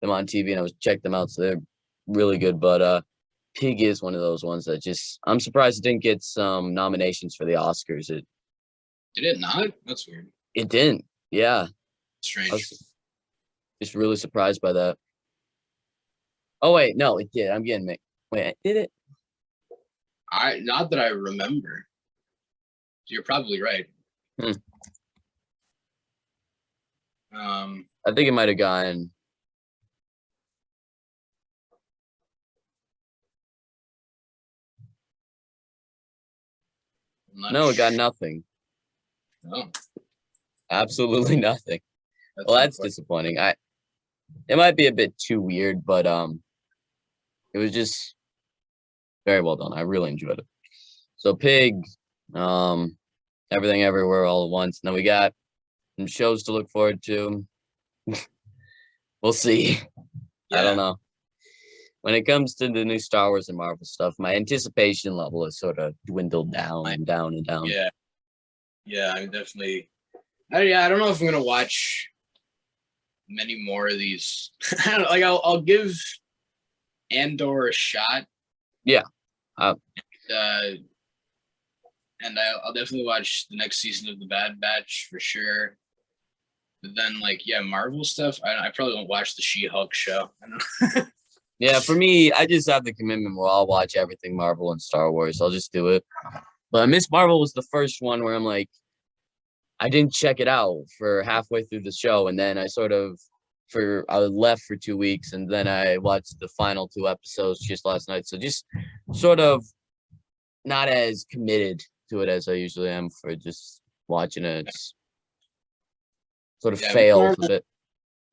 them on TV, and I checked them out, so they're really good. But Pig is one of those ones that I'm surprised it didn't get some nominations for the Oscars. Did it not? That's weird. It didn't. Yeah. Strange. I was just really surprised by that. Oh wait, no, it did. I'm getting wait, did it? Not that I remember. You're probably right. Hmm. Um, I think it might have gone. No, it got nothing. Oh, Absolutely nothing. that's Well, that's unfortunate. disappointing. It might be a bit too weird, but it was just very well done. I really enjoyed it. So Pig, Everything Everywhere All at Once. Now we got some shows to look forward to. We'll see. I don't know. When it comes to the new Star Wars and Marvel stuff, my anticipation level has sort of dwindled down and down and down. Yeah, I'm definitely. I don't know if I'm gonna watch many more of these. I'll give Andor a shot. Yeah. And I'll definitely watch the next season of The Bad Batch for sure. But then, Marvel stuff, I probably won't watch the She-Hulk show. I don't know. Yeah, for me, I just have the commitment where I'll watch everything Marvel and Star Wars. I'll just do it. But Miss Marvel was the first one where I'm like, I didn't check it out for halfway through the show, and then I was left for 2 weeks, and then I watched the final 2 episodes just last night. So just sort of not as committed to it as I usually am for just watching it. It's sort of failed a bit.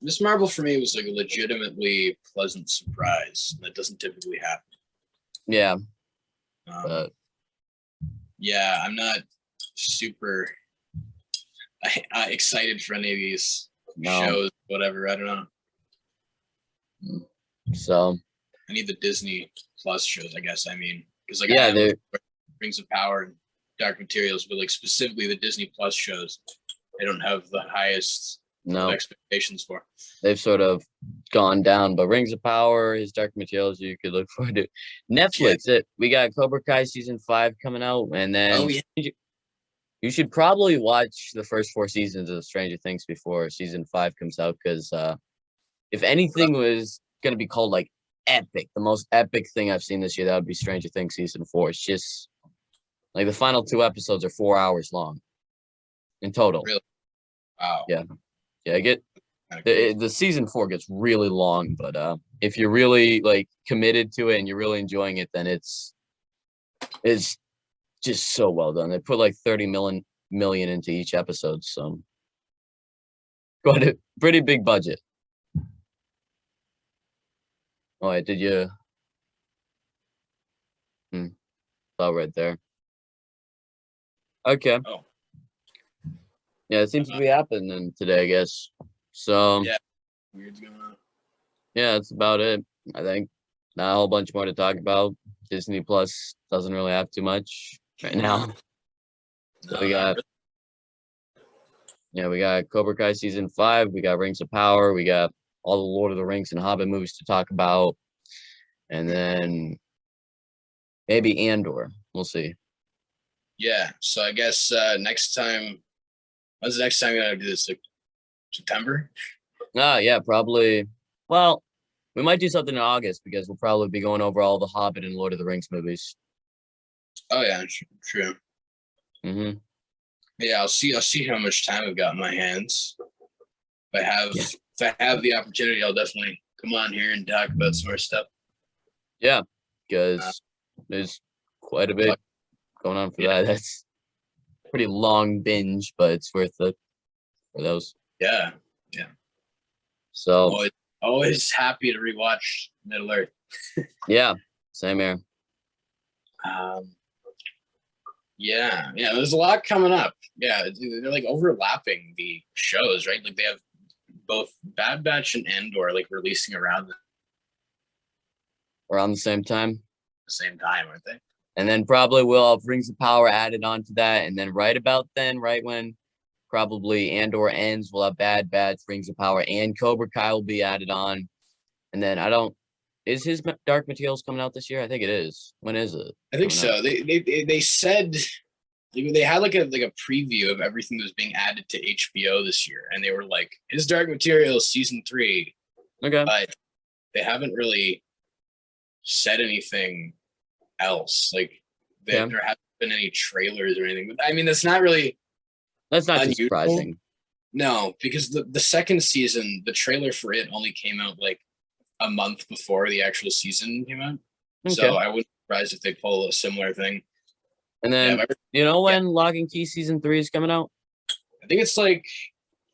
Miss Marvel for me was like a legitimately pleasant surprise. That doesn't typically happen. Yeah. Yeah, I'm not super excited for any of these shows, whatever. I don't know. So I need the Disney Plus shows, I guess. I mean, because yeah, I have Rings of Power and Dark Materials, but specifically the Disney Plus shows, I don't have the highest expectations for. They've sort of gone down, but Rings of Power, his Dark Materials, you could look forward to. Netflix, we got Cobra Kai season 5 coming out, and then you should probably watch the first 4 seasons of Stranger Things before season 5 comes out, because if anything was going to be called epic, the most epic thing I've seen this year, that would be Stranger Things season 4. It's just the final 2 episodes are 4 hours long in total. Really? Wow. Yeah. I get the season 4 gets really long, but if you're really committed to it and you're really enjoying it, then it's just so well done. They put 30 million into each episode, so got a pretty big budget. Oh, wait, did you? Oh, right there. Okay. Oh. Yeah, it seems to be happening today, I guess. So yeah, weird's going on. Yeah, that's about it. I think not a whole bunch more to talk about. Disney Plus doesn't really have too much right now. So we got Cobra Kai season 5. We got Rings of Power. We got all the Lord of the Rings and Hobbit movies to talk about, and then maybe Andor. We'll see. Yeah. So I guess next time. When's the next time you're gonna do this? September? Yeah, probably. Well, we might do something in August because we'll probably be going over all the Hobbit and Lord of the Rings movies. Oh yeah, true. Mm-hmm. Yeah, I'll see how much time I've got in my hands. If I have the opportunity, I'll definitely come on here and talk about some more stuff. Yeah, because there's quite a bit going on for that. That's pretty long binge, but it's worth it for those. Yeah. So always happy to rewatch Middle Earth. Yeah, same here. Yeah, there's a lot coming up. Yeah, they're overlapping the shows, right? They have both Bad Batch and Andor releasing around the same time. Aren't they? And then probably we'll have Rings of Power added onto that, and then right when probably Andor ends, we'll have Bad Batch, Rings of Power, and Cobra Kai will be added on. And then is his Dark Materials coming out this year? I think it is. When is it? I think so. They said they had a preview of everything that was being added to HBO this year, and they were like, "His Dark Materials season 3." Okay. But they haven't really said anything else. that Yeah. there haven't been any trailers or anything. But I mean, that's not really That's not too unusual. surprising. No, because the second season, the trailer for it only came out like a month before the actual season came out. Okay. So I wouldn't be surprised if they pull a similar thing. And then, Yeah, you know when Lock and Key season 3 is coming out? I think it's like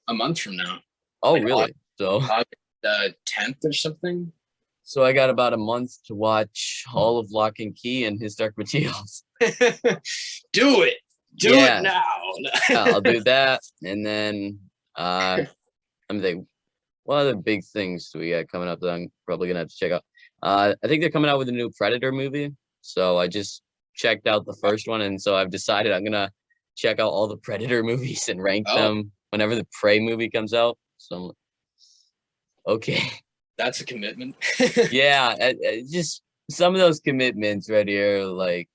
a month from now. Oh, Like really? So, August 10th or something. so I got about a month to watch all of Lock and Key and His Dark Materials. Do it. Do Yeah. it now. Yeah, I'll do that. And then, I'm thinking, what other big things do we got coming up that I'm probably gonna have to check out? I think they're coming out with a new Predator movie. So I just checked out the first one, and so I've decided I'm gonna check out all the Predator movies and rank them whenever the Prey movie comes out. So I'm like, okay. That's a commitment. Yeah, just some of those commitments right here, like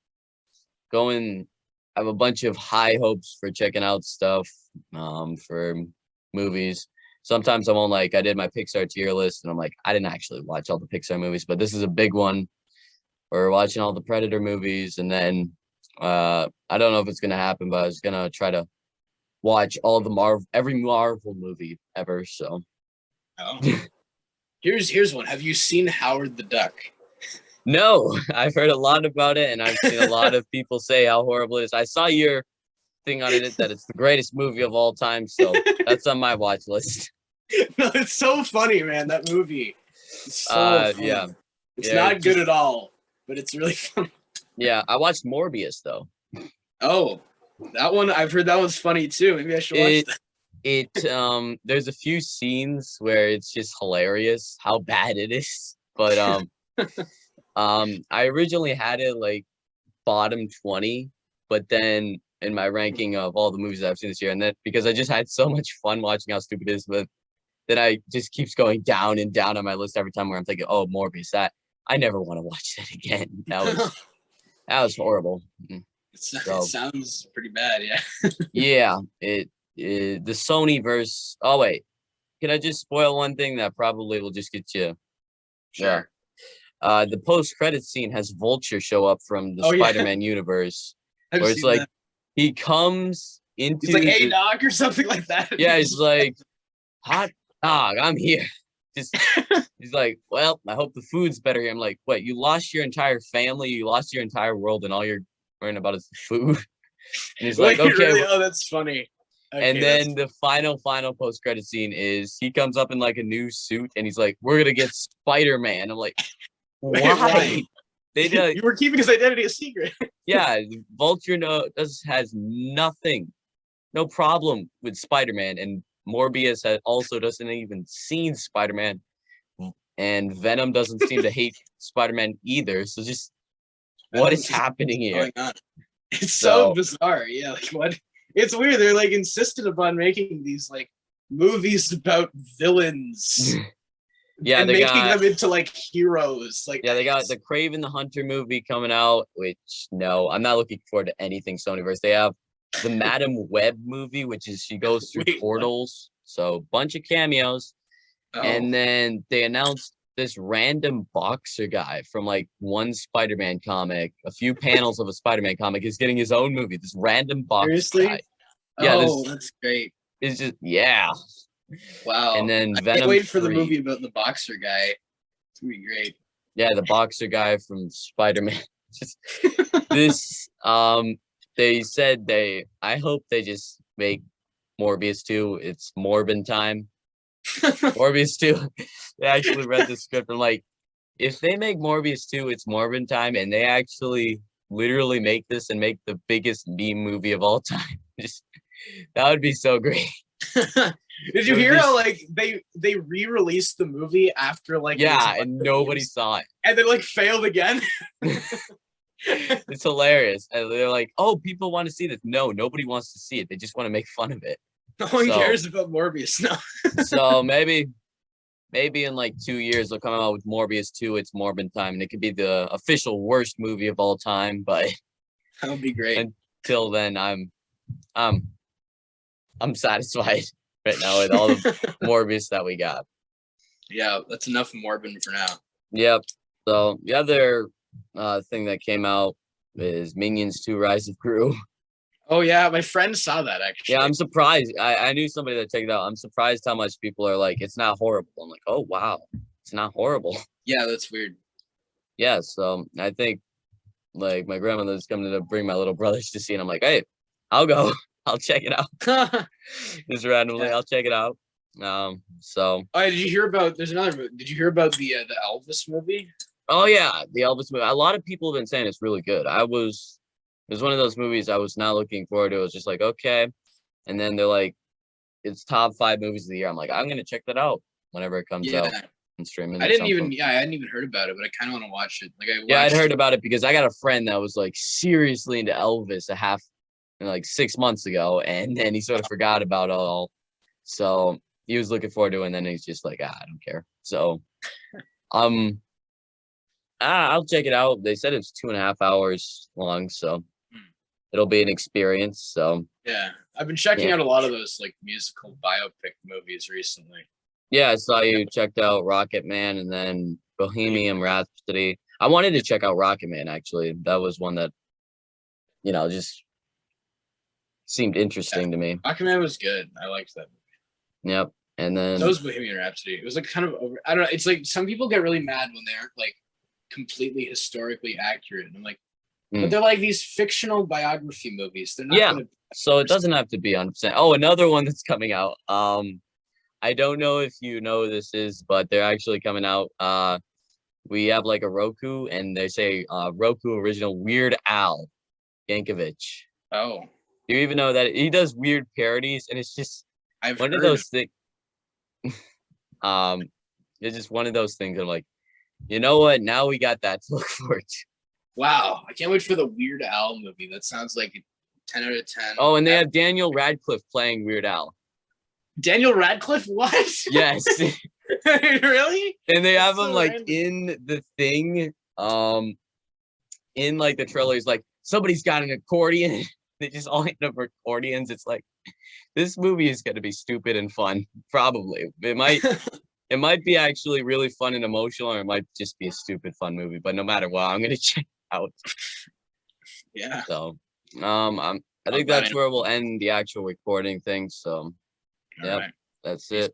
going. I have a bunch of high hopes for checking out stuff, for movies. Sometimes I won't like. I did my Pixar tier list, and I'm like, I didn't actually watch all the Pixar movies, but this is a big one. We're watching all the Predator movies, and then I don't know if it's gonna happen, but I was gonna try to watch all the every Marvel movie ever. So Oh. Here's one. Have you seen Howard the Duck? no, I've heard a lot about it, and I've seen a lot of people say how horrible it is. I saw your thing on it that it's the greatest movie of all time, so that's on my watch list. No, it's so funny, man. That movie. It's so funny. Yeah, It's yeah, not good at all, but it's really funny. yeah. I watched Morbius though. Oh, that one. I've heard that one's funny too. Maybe I should watch that. There's a few scenes where it's just hilarious how bad it is, but I originally had it like bottom 20, but then in my ranking of all the movies that I've seen this year, and then because I just had so much fun watching how stupid it is, but then I just keeps going down and down on my list every time where I'm thinking, oh, Morbius, that I never want to watch that again. That was horrible. It sounds pretty bad, yeah. Yeah, the Sony verse. Oh wait, can I just spoil one thing that probably will just get you? Sure. The post-credit scene has Vulture show up from the Spider-Man universe, where it's like he comes into. He's like, "Hey, dog," or something like that. Yeah, he's like, "Hot dog, I'm here." Just he's like, "Well, I hope the food's better here." I'm like, "What? You lost your entire family, you lost your entire world, and all you're worrying about is the food?" And he's like, "Okay." Really? Oh, that's funny. Okay, and then the final post-credit scene is he comes up in like a new suit, and he's like, "We're gonna get Spider-Man." I'm like, why? You were keeping his identity a secret. Yeah, Vulture has nothing, no problem with Spider-Man, and Morbius also doesn't even seen Spider-Man, and Venom doesn't seem to hate Spider-Man either. So just what is happening here? It's so bizarre. Yeah, like what? It's weird. They're like insistent upon making these like movies about villains. Yeah, and making them into like heroes. Like, yeah, they got the Kraven the Hunter movie coming out, which no, I'm not looking forward to anything Sonyverse. They have the Madam Web movie, which is she goes through portals, so bunch of cameos. And then they announced this random boxer guy from like one Spider-Man comic, a few panels of a Spider-Man comic, is getting his own movie. This random boxer guy. Yeah, that's great. It's just Wow. And then I Venom can't wait for 3. the movie about the boxer guy. It's gonna be great. Yeah, the boxer guy from Spider-Man. Just this they said I hope they just make Morbius 2. It's Morbin time. Morbius 2. They actually read the script. I'm like, if they make Morbius 2, it's Morbin time, and they actually literally make this and make the biggest meme movie of all time. That would be so great. Did you hear how like they re-released the movie after like and nobody saw it, and then like failed again? It's hilarious, and they're like, "Oh, people want to see this." No, nobody wants to see it. They just want to make fun of it. No one cares about Morbius. No. So maybe in like 2 years they'll come out with Morbius 2. It's Morbin time, and it could be the official worst movie of all time. But that would be great. Until then, I'm satisfied right now with all the Morbius that we got. Yeah, that's enough Morbin for now. Yep. So the other thing that came out is Minions 2: Rise of Gru. Oh yeah, my friend saw that actually. Yeah, I'm surprised. I knew somebody that checked it out. I'm surprised how much people are like, it's not horrible. I'm like, oh wow, it's not horrible. Yeah, that's weird. Yeah, so I think like my grandmother's coming to bring my little brothers to see, and I'm like, hey, I'll go. I'll check it out. Just randomly, Yeah. I'll check it out. So Oh, did you hear about? There's another movie. Did you hear about the Elvis movie? oh yeah, the Elvis movie. A lot of people have been saying it's really good. It was one of those movies I was not looking forward to. It was just like, okay. And then they're like, it's top 5 movies of the year. I'm like, I'm gonna check that out whenever it comes out and streaming. I hadn't even heard about it, but I kind of want to watch it. Like I'd heard about it because I got a friend that was like seriously into Elvis like 6 months ago, and then he sort of forgot about it all. So he was looking forward to it, and then he's just like, I don't care. So I'll check it out. They said it's 2.5 hours long, so it'll be an experience. So yeah, I've been checking out a lot of those like musical biopic movies recently. Yeah, I saw you checked out Rocket Man and then Bohemian Rhapsody. I wanted to check out Rocket Man actually. That was one that, just seemed interesting to me. Rocket Man was good. I liked that movie. Yep. And then that was Bohemian Rhapsody. It was like kind of over. I don't know. It's like some people get really mad when they aren't like completely historically accurate. And I'm like, but they're like these fictional biography movies. They're not gonna so it doesn't have to be 100%. Oh, another one that's coming out. I don't know if you know who this is, but they're actually coming out. We have like a Roku, and they say Roku original Weird Al Yankovic. Oh, do you even know that he does weird parodies? And it's just one of those things. It's just one of those things. I'm like, you know what? Now we got that to look forward to. Wow, I can't wait for the Weird Al movie. That sounds like a 10 out of 10. Oh, and they have Daniel Radcliffe playing Weird Al. Daniel Radcliffe? What? Yes. Really? And they have him like in the thing, in like the trailer. He's like, somebody's got an accordion. They just all end up accordions. It's like, this movie is going to be stupid and fun. Probably. It might be actually really fun and emotional, or it might just be a stupid fun movie. But no matter what, I'm going to check it out. Yeah. So, I think that's where we'll end the actual recording thing. So, yeah, that's it.